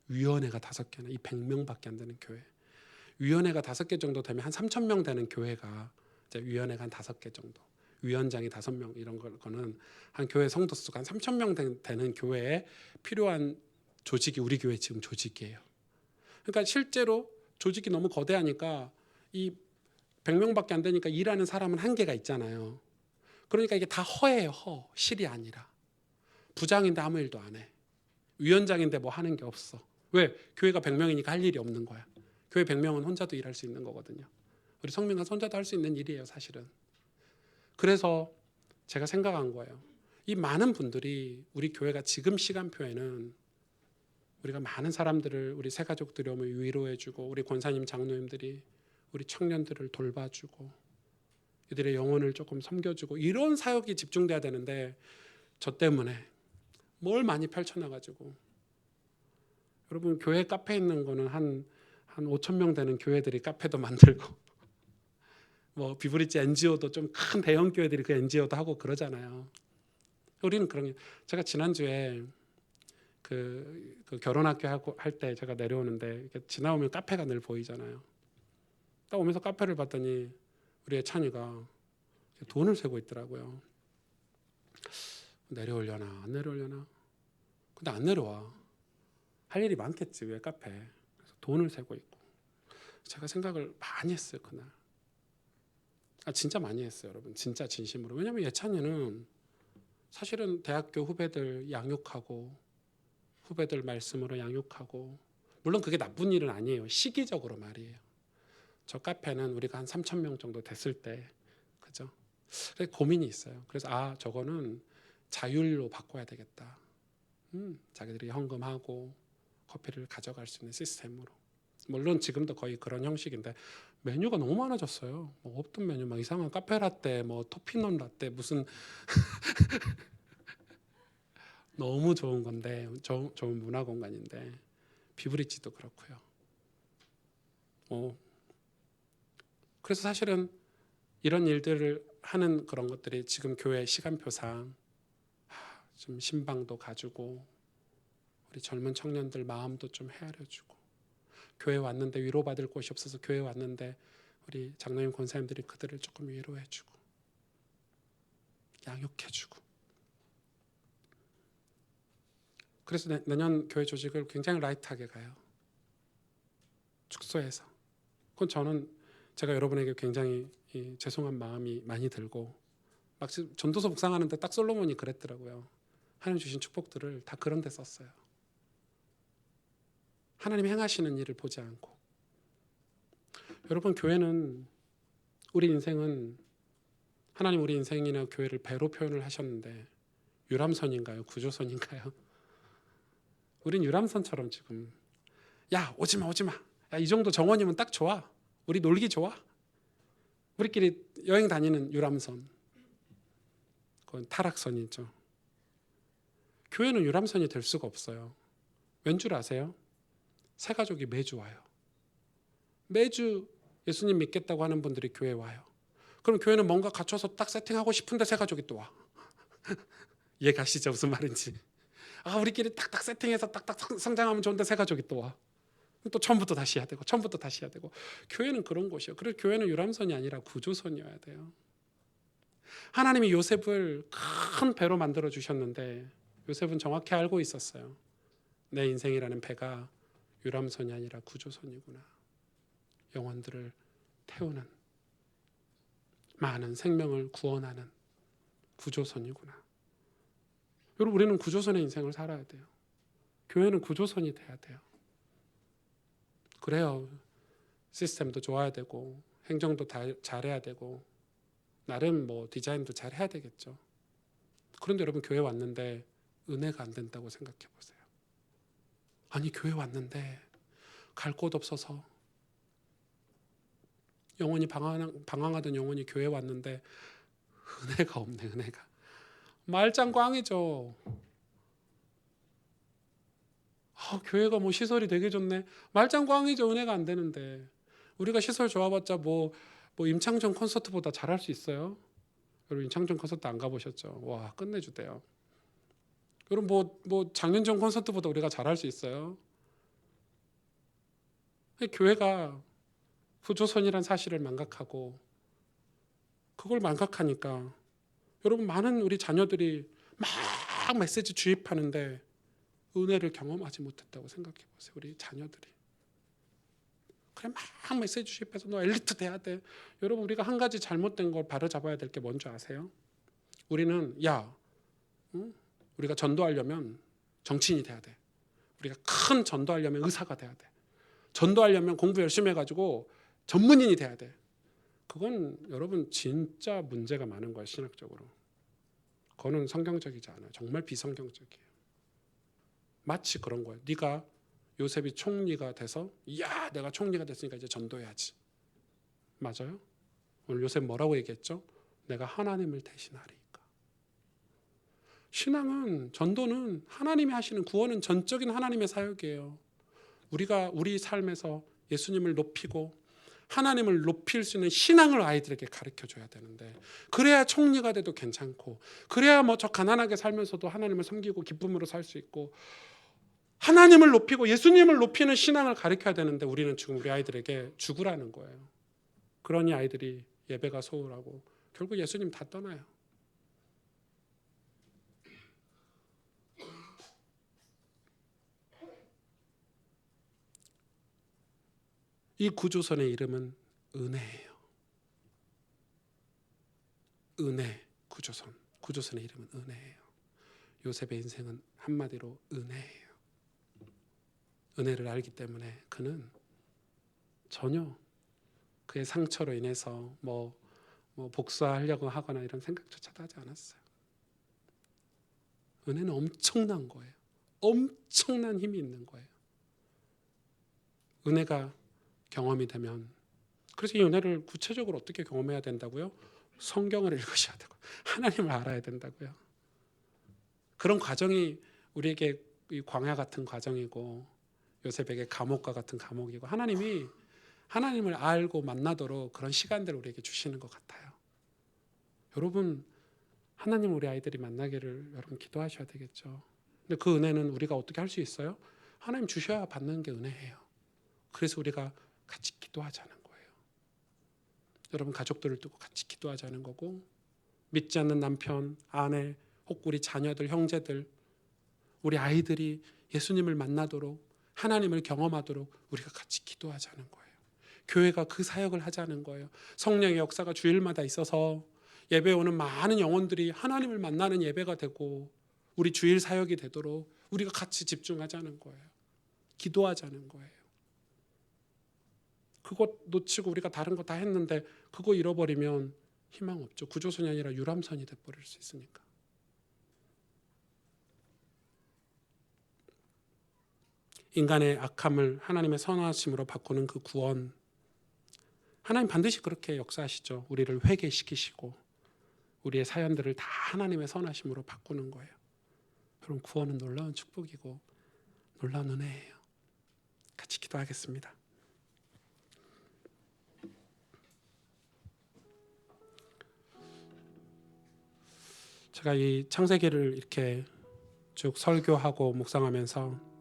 S2: 위원회가 5개나, 이 100명밖에 안 되는 교회. 위원회가 5개 정도 되면 한 3,000명 되는 교회가 이제 위원회가 한 5개 정도, 위원장이 5명, 이런 거는 한 교회 성도 수가 한 3,000명 되는 교회에 필요한 조직이 우리 교회 지금 조직이에요. 그러니까 실제로 조직이 너무 거대하니까 이 100명밖에 안 되니까 일하는 사람은 한계가 있잖아요. 그러니까 이게 다 허예요. 실이 아니라. 부장인데 아무 일도 안 해. 위원장인데 뭐 하는 게 없어. 왜? 교회가 100명이니까 할 일이 없는 거야. 교회 100명은 혼자도 일할 수 있는 거거든요. 우리 성민가 혼자도 할 수 있는 일이에요, 사실은. 그래서 제가 생각한 거예요. 이 많은 분들이 우리 교회가 지금 시간표에는 우리가 많은 사람들을, 우리 새가족들이 오면 위로해주고, 우리 권사님 장로님들이 우리 청년들을 돌봐주고, 이들의 영혼을 조금 섬겨주고, 이런 사역이 집중돼야 되는데 저 때문에 뭘 많이 펼쳐놔가지고, 여러분 교회 카페에 있는 거는 한 한 5천 명 되는 교회들이 카페도 만들고 뭐 비브리지 NGO도 좀 큰 대형 교회들이 그 NGO도 하고 그러잖아요. 우리는 그런 게 제가 지난주에 그 결혼학교 하고 할 때 제가 내려오는데 이렇게 지나오면 카페가 늘 보이잖아요. 딱 오면서 카페를 봤더니 우리 애찬이가 돈을 세고 있더라고요. 내려오려나 안 내려오려나. 근데 안 내려와. 할 일이 많겠지 왜 카페. 그래서 돈을 세고 있고. 제가 생각을 많이 했어요 그날. 진짜 많이 했어요 여러분. 진짜 진심으로. 왜냐면 예찬이는 사실은 대학교 후배들 양육하고 후배들 말씀으로 양육하고 물론 그게 나쁜 일은 아니에요. 시기적으로 말이에요. 저 카페는 우리가 한 3천 명 정도 됐을 때 그죠? 그래서 고민이 있어요. 그래서 저거는 자율로 바꿔야 되겠다. 자기들이 헌금하고 커피를 가져갈 수 있는 시스템으로. 물론 지금도 거의 그런 형식인데 메뉴가 너무 많아졌어요. 뭐 없던 메뉴 막 이상한 카페 라떼, 뭐 토피넛 라떼 무슨 너무 좋은 건데 좋은 문화 공간인데 비브리지도 그렇고요. 그래서 사실은 이런 일들을 하는 그런 것들이 지금 교회 시간표상 좀 신방도 가지고 우리 젊은 청년들 마음도 좀 헤아려주고 교회 왔는데 위로받을 곳이 없어서 교회 왔는데 우리 장로님 권사님들이 그들을 조금 위로해주고 양육해주고 그래서 내년 교회 조직을 굉장히 라이트하게 가요. 축소해서. 그건 저는 제가 여러분에게 굉장히 죄송한 마음이 많이 들고 막 전도서 묵상하는데 딱 솔로몬이 그랬더라고요. 하나님 주신 축복들을 다 그런 데 썼어요. 하나님 행하시는 일을 보지 않고. 여러분 교회는 우리 인생은 하나님 우리 인생이나 교회를 배로 표현을 하셨는데 유람선인가요? 구조선인가요? 우린 유람선처럼 지금 야 오지마 오지마 야 이 정도 정원이면 딱 좋아. 우리 놀기 좋아. 우리끼리 여행 다니는 유람선. 그건 타락선이죠. 교회는 유람선이 될 수가 없어요. 왠 줄 아세요? 새 가족이 매주 와요. 매주 예수님 믿겠다고 하는 분들이 교회에 와요. 그럼 교회는 뭔가 갖춰서 딱 세팅하고 싶은데 새 가족이 또 와. 이해 가시죠? 무슨 말인지. 우리끼리 딱딱 세팅해서 딱딱 성장하면 좋은데 새 가족이 또 와. 또 처음부터 다시 해야 되고 처음부터 다시 해야 되고. 교회는 그런 곳이에요. 그래서 교회는 유람선이 아니라 구조선이어야 돼요. 하나님이 요셉을 큰 배로 만들어 주셨는데 요셉은 정확히 알고 있었어요. 내 인생이라는 배가 유람선이 아니라 구조선이구나. 영혼들을 태우는 많은 생명을 구원하는 구조선이구나. 여러분 우리는 구조선의 인생을 살아야 돼요. 교회는 구조선이 돼야 돼요. 그래요. 시스템도 좋아야 되고 행정도 잘해야 되고 나름 뭐 디자인도 잘해야 되겠죠. 그런데 여러분 교회 왔는데 은혜가 안 된다고 생각해 보세요. 아니 교회 왔는데 갈 곳 없어서 영혼이 방황하던 영혼이 교회 왔는데 은혜가 없네. 은혜가 말짱 꽝이죠. 교회가 뭐 시설이 되게 좋네. 말짱 꽝이죠. 은혜가 안 되는데 우리가 시설 좋아봤자 뭐 임창정 콘서트보다 잘할 수 있어요? 여러분 임창정 콘서트 안 가보셨죠? 와 끝내주대요. 여러분 뭐 장윤정 콘서트보다 우리가 잘할 수 있어요? 교회가 구조선이란 사실을 망각하고 그걸 망각하니까 여러분 많은 우리 자녀들이 막 메시지 주입하는데 은혜를 경험하지 못했다고 생각해 보세요. 우리 자녀들이. 그래 막 메시지 주입해서 너 엘리트 돼야 돼. 여러분 우리가 한 가지 잘못된 걸 바로잡아야 될 게 뭔지 아세요? 우리는 우리가 전도하려면 정치인이 돼야 돼. 우리가 큰 전도하려면 의사가 돼야 돼. 전도하려면 공부 열심히 해가지고 전문인이 돼야 돼. 그건 여러분 진짜 문제가 많은 거예요. 신학적으로. 그거는 성경적이지 않아요. 정말 비성경적이에요. 마치 그런 거예요. 네가 요셉이 총리가 돼서 내가 총리가 됐으니까 이제 전도해야지. 맞아요? 오늘 요셉 뭐라고 얘기했죠? 내가 하나님을 대신하리까. 신앙은 전도는 하나님이 하시는 구원은 전적인 하나님의 사역이에요. 우리가 우리 삶에서 예수님을 높이고 하나님을 높일 수 있는 신앙을 아이들에게 가르쳐줘야 되는데, 그래야 총리가 돼도 괜찮고, 그래야 뭐 저 가난하게 살면서도 하나님을 섬기고 기쁨으로 살 수 있고, 하나님을 높이고 예수님을 높이는 신앙을 가르쳐야 되는데 우리는 지금 우리 아이들에게 죽으라는 거예요. 그러니 아이들이 예배가 소홀하고 결국 예수님 다 떠나요. 이 구조선의 이름은 은혜예요. 은혜, 구조선. 구조선의 이름은 은혜예요. 요셉의 인생은 한마디로 은혜예요. 은혜를 알기 때문에 그는 전혀 그의 상처로 인해서 뭐 복수하려고 하거나 이런 생각조차도 하지 않았어요. 은혜는 엄청난 거예요. 엄청난 힘이 있는 거예요. 은혜가 경험이 되면, 그래서 이 은혜를 구체적으로 어떻게 경험해야 된다고요? 성경을 읽으셔야 되고 하나님을 알아야 된다고요. 그런 과정이 우리에게 이 광야 같은 과정이고 요셉에게 감옥과 같은 감옥이고, 하나님이 하나님을 알고 만나도록 그런 시간들을 우리에게 주시는 것 같아요. 여러분, 하나님 우리 아이들이 만나기를 여러분 기도하셔야 되겠죠. 근데 그 은혜는 우리가 어떻게 할 수 있어요? 하나님 주셔야 받는 게 은혜예요. 그래서 우리가 같이 기도하자는 거예요. 여러분, 가족들을 두고 같이 기도하자는 거고, 믿지 않는 남편, 아내, 혹 우리 자녀들, 형제들, 우리 아이들이 예수님을 만나도록, 하나님을 경험하도록 우리가 같이 기도하자는 거예요. 교회가 그 사역을 하자는 거예요. 성령의 역사가 주일마다 있어서 예배 오는 많은 영혼들이 하나님을 만나는 예배가 되고 우리 주일 사역이 되도록 우리가 같이 집중하자는 거예요. 기도하자는 거예요. 그거 놓치고 우리가 다른 거 다 했는데 그거 잃어버리면 희망 없죠. 구조선이 아니라 유람선이 돼버릴 수 있으니까. 인간의 악함을 하나님의 선하심으로 바꾸는 그 구원, 하나님 반드시 그렇게 역사하시죠. 우리를 회개시키시고 우리의 사연들을 다 하나님의 선하심으로 바꾸는 거예요. 그럼 구원은 놀라운 축복이고 놀라운 은혜예요. 같이 기도하겠습니다. 제가 이 창세기를 이렇게 쭉 설교하고 묵상하면서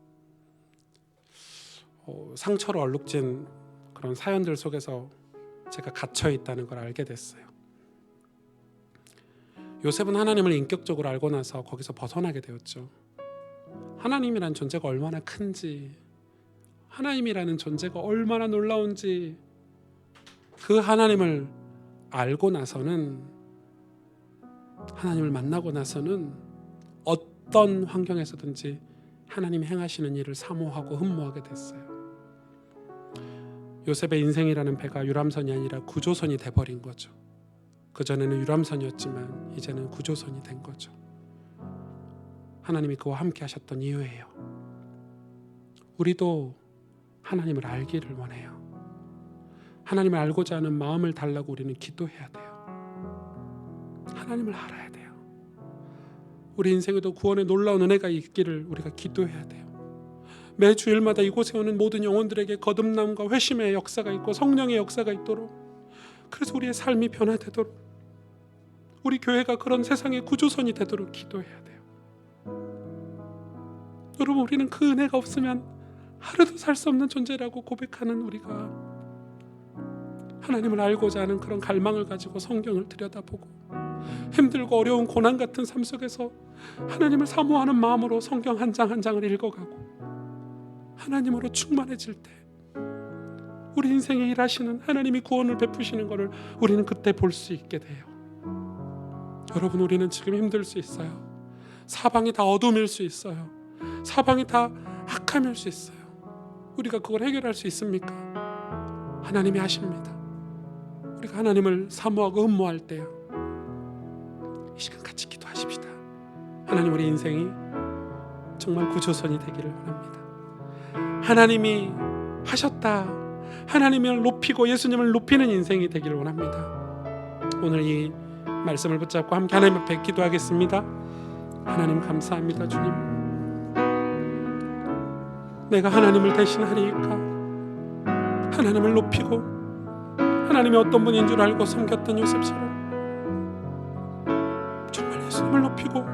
S2: 상처로 얼룩진 그런 사연들 속에서 제가 갇혀 있다는 걸 알게 됐어요. 요셉은 하나님을 인격적으로 알고 나서 거기서 벗어나게 되었죠. 하나님이란 존재가 얼마나 큰지, 하나님이라는 존재가 얼마나 놀라운지, 그 하나님을 알고 나서는, 하나님을 만나고 나서는 어떤 환경에서든지 하나님 행하시는 일을 사모하고 흠모하게 됐어요. 요셉의 인생이라는 배가 유람선이 아니라 구조선이 돼버린 거죠. 그전에는 유람선이었지만 이제는 구조선이 된 거죠. 하나님이 그와 함께 하셨던 이유예요. 우리도 하나님을 알기를 원해요. 하나님을 알고자 하는 마음을 달라고 우리는 기도해야 돼요. 하나님을 알아야 돼요. 우리 인생에도 구원의 놀라운 은혜가 있기를 우리가 기도해야 돼요. 매 주일마다 이곳에 오는 모든 영혼들에게 거듭남과 회심의 역사가 있고 성령의 역사가 있도록, 그래서 우리의 삶이 변화되도록, 우리 교회가 그런 세상의 구조선이 되도록 기도해야 돼요. 여러분, 우리는 그 은혜가 없으면 하루도 살 수 없는 존재라고 고백하는 우리가 하나님을 알고자 하는 그런 갈망을 가지고 성경을 들여다보고 힘들고 어려운 고난 같은 삶 속에서 하나님을 사모하는 마음으로 성경 한 장 한 장을 읽어가고 하나님으로 충만해질 때 우리 인생에 일하시는 하나님이 구원을 베푸시는 것을 우리는 그때 볼 수 있게 돼요. 여러분, 우리는 지금 힘들 수 있어요. 사방이 다 어둠일 수 있어요. 사방이 다 악함일 수 있어요. 우리가 그걸 해결할 수 있습니까? 하나님이 하십니다. 우리가 하나님을 사모하고 흠모할 때요, 이 시간 같이 기도하십시다. 하나님, 우리 인생이 정말 구조선이 되기를 원합니다. 하나님이 하셨다, 하나님을 높이고 예수님을 높이는 인생이 되기를 원합니다. 오늘 이 말씀을 붙잡고 함께 하나님 앞에 기도하겠습니다. 하나님, 감사합니다. 주님, 내가 하나님을 대신하리이까? 하나님을 높이고 하나님이 어떤 분인 줄 알고 섬겼던 요셉처럼 정말 예수님을 높이고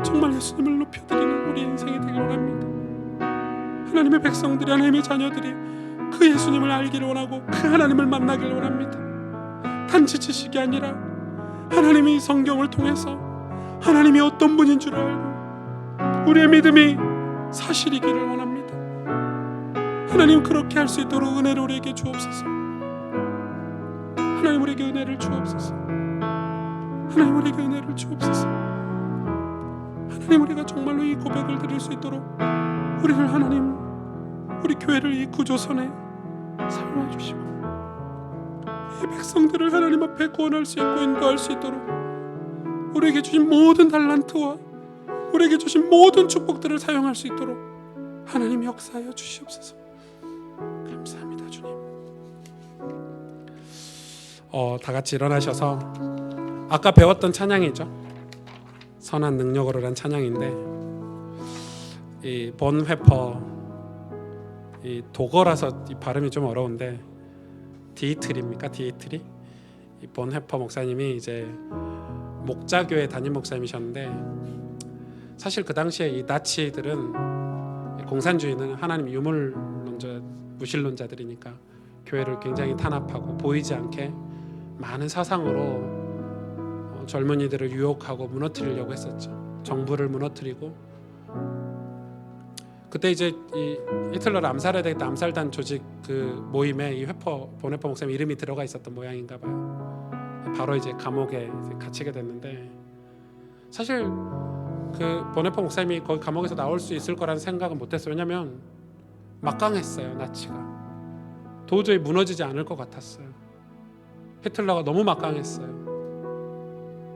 S2: 정말 예수님을 높여드리는 우리 인생이 되길 원합니다. 하나님의 백성들이, 하나님의 자녀들이 그 예수님을 알기를 원하고 그 하나님을 만나길 원합니다. 단지 지식이 아니라 하나님이 성경을 통해서 하나님이 어떤 분인 줄 알고 우리의 믿음이 사실이기를 원합니다. 하나님 그렇게 할 수 있도록 은혜를 우리에게 주옵소서. 하나님 우리에게 은혜를 주옵소서. 하나님 우리에게 은혜를 주옵소서. 하나님 우리가 정말로 이 고백을 드릴 수 있도록 우리를 하나님, 우리 교회를 이 구조선에 사용해 주시고 이 백성들을 하나님 앞에 구원할 수 있고 인도할 수 있도록 우리에게 주신 모든 달란트와 우리에게 주신 모든 축복들을 사용할 수 있도록 하나님 역사하여 주시옵소서. 감사합니다 주님. 다 같이 일어나셔서 아까 배웠던 찬양이죠. 선한 능력으로란 찬양인데 이 본회퍼, 이 독어라서 이 발음이 좀 어려운데 디이트리입니까? 디이트리? 이 본회퍼 목사님이 이제 목자교회 담임 목사님이셨는데 사실 그 당시에 이 나치들은 공산주의는 하나님 유물론자, 무신론자들이니까 교회를 굉장히 탄압하고 보이지 않게 많은 사상으로 젊은이들을 유혹하고 무너뜨리려고 했었죠. 정부를 무너뜨리고 그때 이제 이 히틀러를 암살해야 되겠다 암살단 조직 그 모임에 이 본회퍼 목사님 이름이 들어가 있었던 모양인가 봐요. 바로 이제 감옥에 갇히게 됐는데 사실 그 본회퍼 목사님이 거기 감옥에서 나올 수 있을 거라는 생각은 못했어요. 왜냐하면 막강했어요. 나치가 도저히 무너지지 않을 것 같았어요. 히틀러가 너무 막강했어요.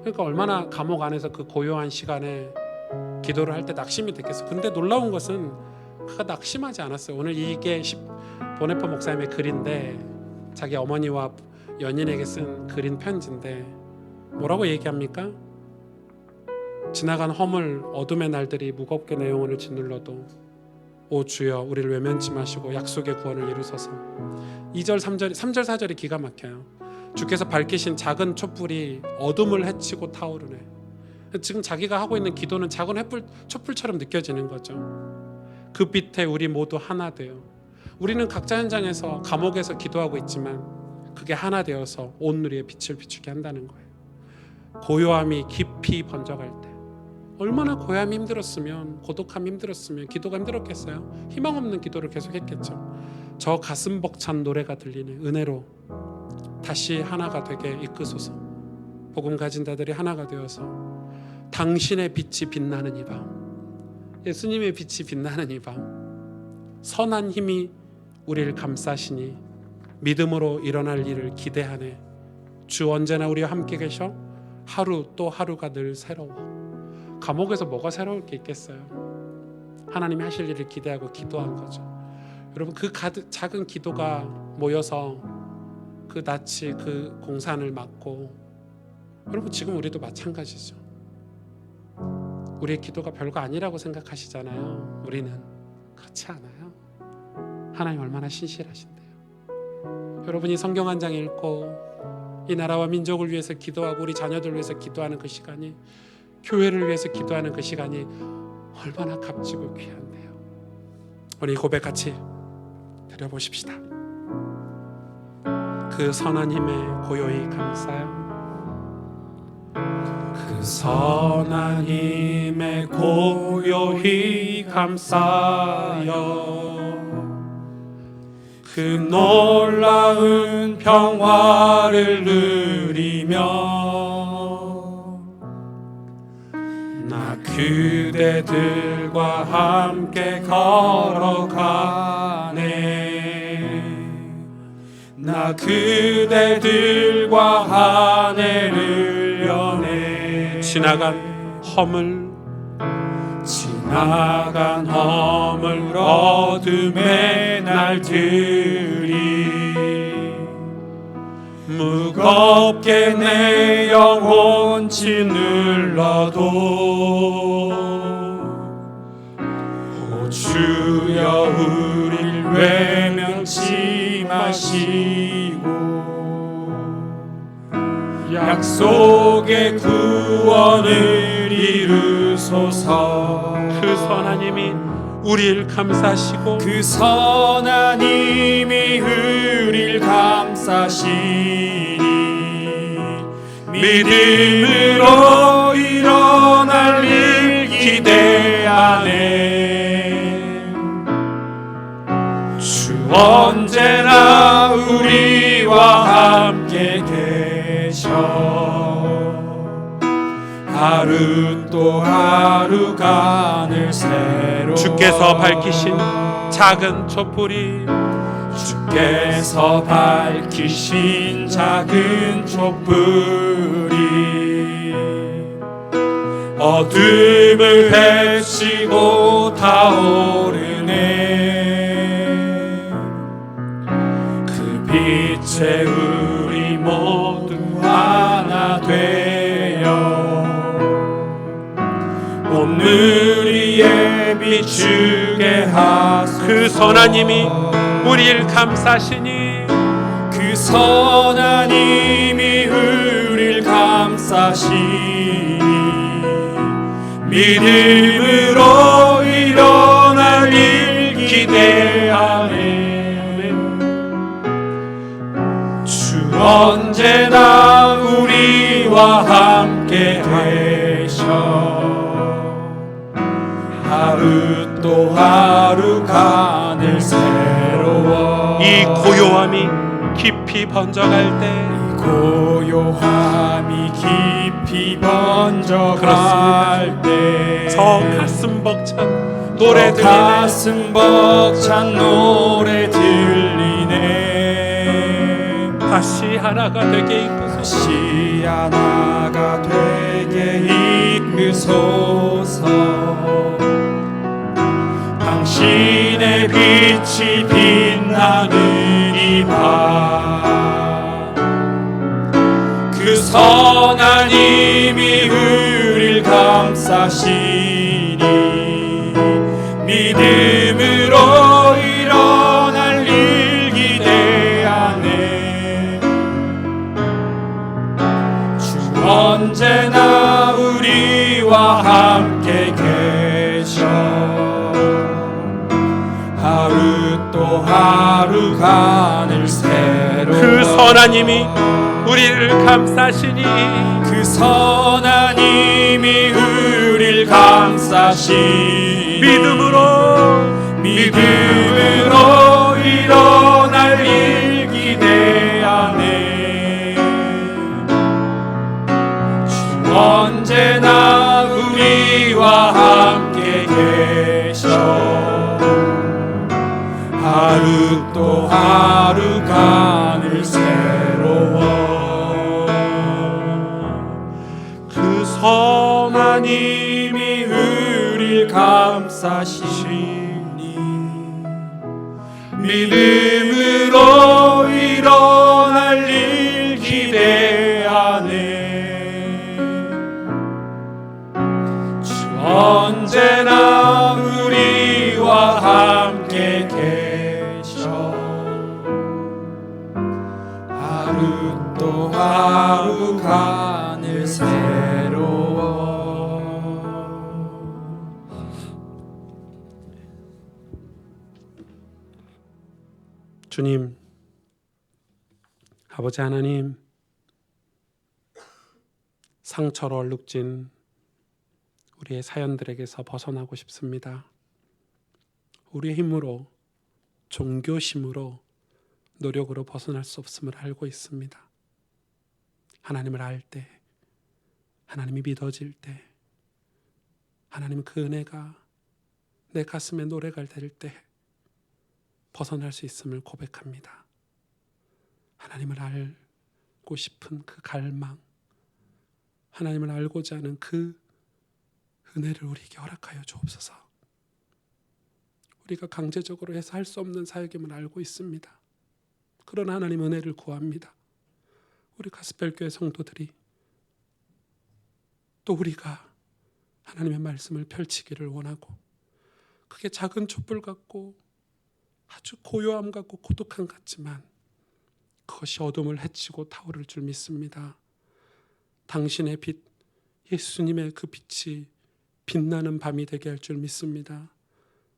S2: 그러니까 얼마나 감옥 안에서 그 고요한 시간에 기도를 할 때 낙심이 됐겠어요. 근데 놀라운 것은 그가 낙심하지 않았어요. 오늘 이게 본회퍼 목사님의 글인데 자기 어머니와 연인에게 쓴 글인 편지인데 뭐라고 얘기합니까? 지나간 허물 어둠의 날들이 무겁게 내 영혼을 짓눌러도 오 주여 우리를 외면치 마시고 약속의 구원을 이루소서. 2절 3절 4절이 기가 막혀요. 주께서 밝히신 작은 촛불이 어둠을 헤치고 타오르네. 지금 자기가 하고 있는 기도는 작은 촛불처럼 느껴지는 거죠. 그 빛에 우리 모두 하나 되어 우리는 각자 현장에서 감옥에서 기도하고 있지만 그게 하나 되어서 온 누리의 빛을 비추게 한다는 거예요. 고요함이 깊이 번져갈 때 얼마나 고요함이 힘들었으면 고독함이 힘들었으면 기도가 힘들었겠어요. 희망 없는 기도를 계속했겠죠. 저 가슴 벅찬 노래가 들리네. 은혜로 다시 하나가 되게 이끄소서. 복음 가진 자들이 하나가 되어서 당신의 빛이 빛나는 이 밤, 예수님의 빛이 빛나는 이 밤, 선한 힘이 우리를 감싸시니 믿음으로 일어날 일을 기대하네. 주 언제나 우리와 함께 계셔 하루 또 하루가 늘 새로워. 감옥에서 뭐가 새로울 게 있겠어요. 하나님이 하실 일을 기대하고 기도한 거죠. 여러분 그 작은 기도가 모여서 그 나치 그 공산을 막고 여러분 지금 우리도 마찬가지죠. 우리의 기도가 별거 아니라고 생각하시잖아요. 우리는 그렇지 않아요. 하나님 얼마나 신실하신데요. 여러분이 성경 한 장 읽고 이 나라와 민족을 위해서 기도하고 우리 자녀들을 위해서 기도하는 그 시간이 교회를 위해서 기도하는 그 시간이 얼마나 값지고 귀한데요. 우리 고백 같이 드려보십시다. 그 선한 힘에 고요히 감싸요. 그 선한 힘에 고요히 감싸요. 그 놀라운 평화를 누리며 나 그대들과 함께 걸어가네. 나 그대들과 하늘을 여네. 지나간 허물 어둠의 날들이 무겁게 내 영혼 짓눌러도 오 주여 우릴 외면치
S1: 감싸시고 약속의 구원을 이루소서.
S2: 그 선하님이 우리를 감싸시고
S1: 그 선하님이 우리를 감싸시니 믿음으로 일어날 일 기대하네. 주 언제나 우리와 함께 계셔. 하루 또 하루가 늘 새로워.
S2: 주께서 밝히신 작은 촛불이
S1: 주께서 밝히신 작은 촛불이 어둠을 헤치고 타오르네. 그 빛에 우리 모두 하나 되어 오늘이에 비추게 하소서.
S2: 그 선하님이 우리를 감싸시니
S1: 그 선하님이 우리를 감싸시니 믿음으로 일어날 일 기대하네. 주 언제나 우리와 함께 계셔. 하루 또 하루가 늘 새로워.
S2: 이 고요함이 깊이 번져갈 때
S1: 고요함이 깊이 번져갈 때
S2: 저 가슴 벅찬 노래 들리네.
S1: 가슴 벅찬 노래 들리네.
S2: 다시 하나가 되게 이끄소서.
S1: 다시 하나가 되게 이끄소서. 당신의 빛이 빛나는 이 밤, 그 선하님이 우리를 감싸시니 믿음으로 일어날 일 기대하네. 주 언제나 우리와 함께 계셔. 하루 또 하루가 늘 새로워.
S2: 그 선하님이 우리를 감싸시니
S1: 그 선하님이 우리를 감싸시니 믿음으로 일어날 일 기대하네. 주 언제나 우리와 함께 계셔. 하루 또 하루가 늘 새로워. 그 선하님이 우리를 감싸시니 믿음으로 일어날 일 기대하네. 주 언제나 우리와 함께 계셔. 하루 또 하루가 늘 새로워.
S2: 주님, 아버지 하나님, 상처로 얼룩진 우리의 사연들에게서 벗어나고 싶습니다. 우리의 힘으로, 종교심으로, 노력으로 벗어날 수 없음을 알고 있습니다. 하나님을 알 때, 하나님이 믿어질 때, 하나님 그 은혜가 내 가슴에 노래가 될 때 벗어날 수 있음을 고백합니다. 하나님을 알고 싶은 그 갈망, 하나님을 알고자 하는 그 은혜를 우리에게 허락하여 주옵소서. 우리가 강제적으로 해서 할 수 없는 사역임을 알고 있습니다. 그러나 하나님 은혜를 구합니다. 우리 가스펠교회 성도들이 또 우리가 하나님의 말씀을 펼치기를 원하고, 그게 작은 촛불 같고 아주 고요함 같고 고독함 같지만 그것이 어둠을 헤치고 타오를 줄 믿습니다. 당신의 빛, 예수님의 그 빛이 빛나는 밤이 되게 할 줄 믿습니다.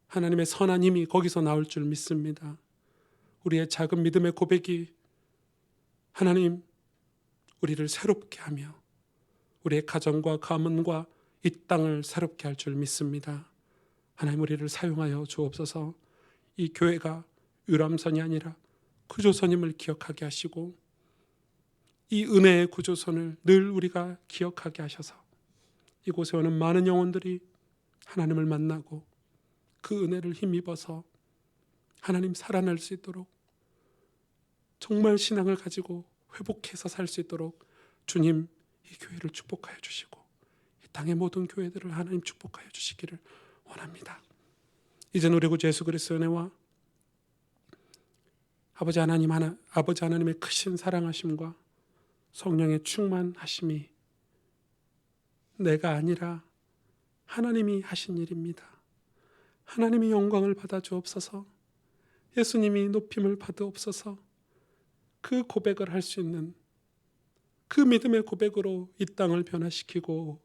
S2: 하나님의 선한 힘이 거기서 나올 줄 믿습니다. 우리의 작은 믿음의 고백이 하나님 우리를 새롭게 하며 우리의 가정과 가문과 이 땅을 새롭게 할 줄 믿습니다. 하나님 우리를 사용하여 주옵소서. 이 교회가 유람선이 아니라 구조선임을 기억하게 하시고 이 은혜의 구조선을 늘 우리가 기억하게 하셔서 이곳에 오는 많은 영혼들이 하나님을 만나고 그 은혜를 힘입어서 하나님 살아날 수 있도록 정말 신앙을 가지고 회복해서 살 수 있도록 주님 이 교회를 축복하여 주시고 이 땅의 모든 교회들을 하나님 축복하여 주시기를 원합니다. 이제는 우리 구주 예수 그리스도의 은혜와 아버지 하나님의 크신 사랑하심과 성령의 충만하심이 내가 아니라 하나님이 하신 일입니다. 하나님이 영광을 받아 주옵소서. 예수님이 높임을 받으옵소서. 그 고백을 할 수 있는 그 믿음의 고백으로 이 땅을 변화시키고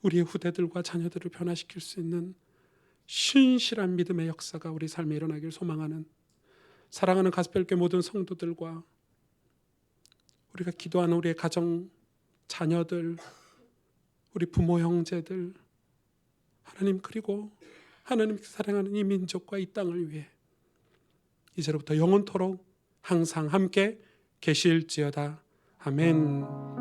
S2: 우리의 후대들과 자녀들을 변화시킬 수 있는 신실한 믿음의 역사가 우리 삶에 일어나길 소망하는 사랑하는 가스펠교회 모든 성도들과 우리가 기도하는 우리의 가정, 자녀들, 우리 부모, 형제들, 하나님 그리고 하나님께 사랑하는 이 민족과 이 땅을 위해 이제로부터 영원토록 항상 함께 계실지어다. 아멘.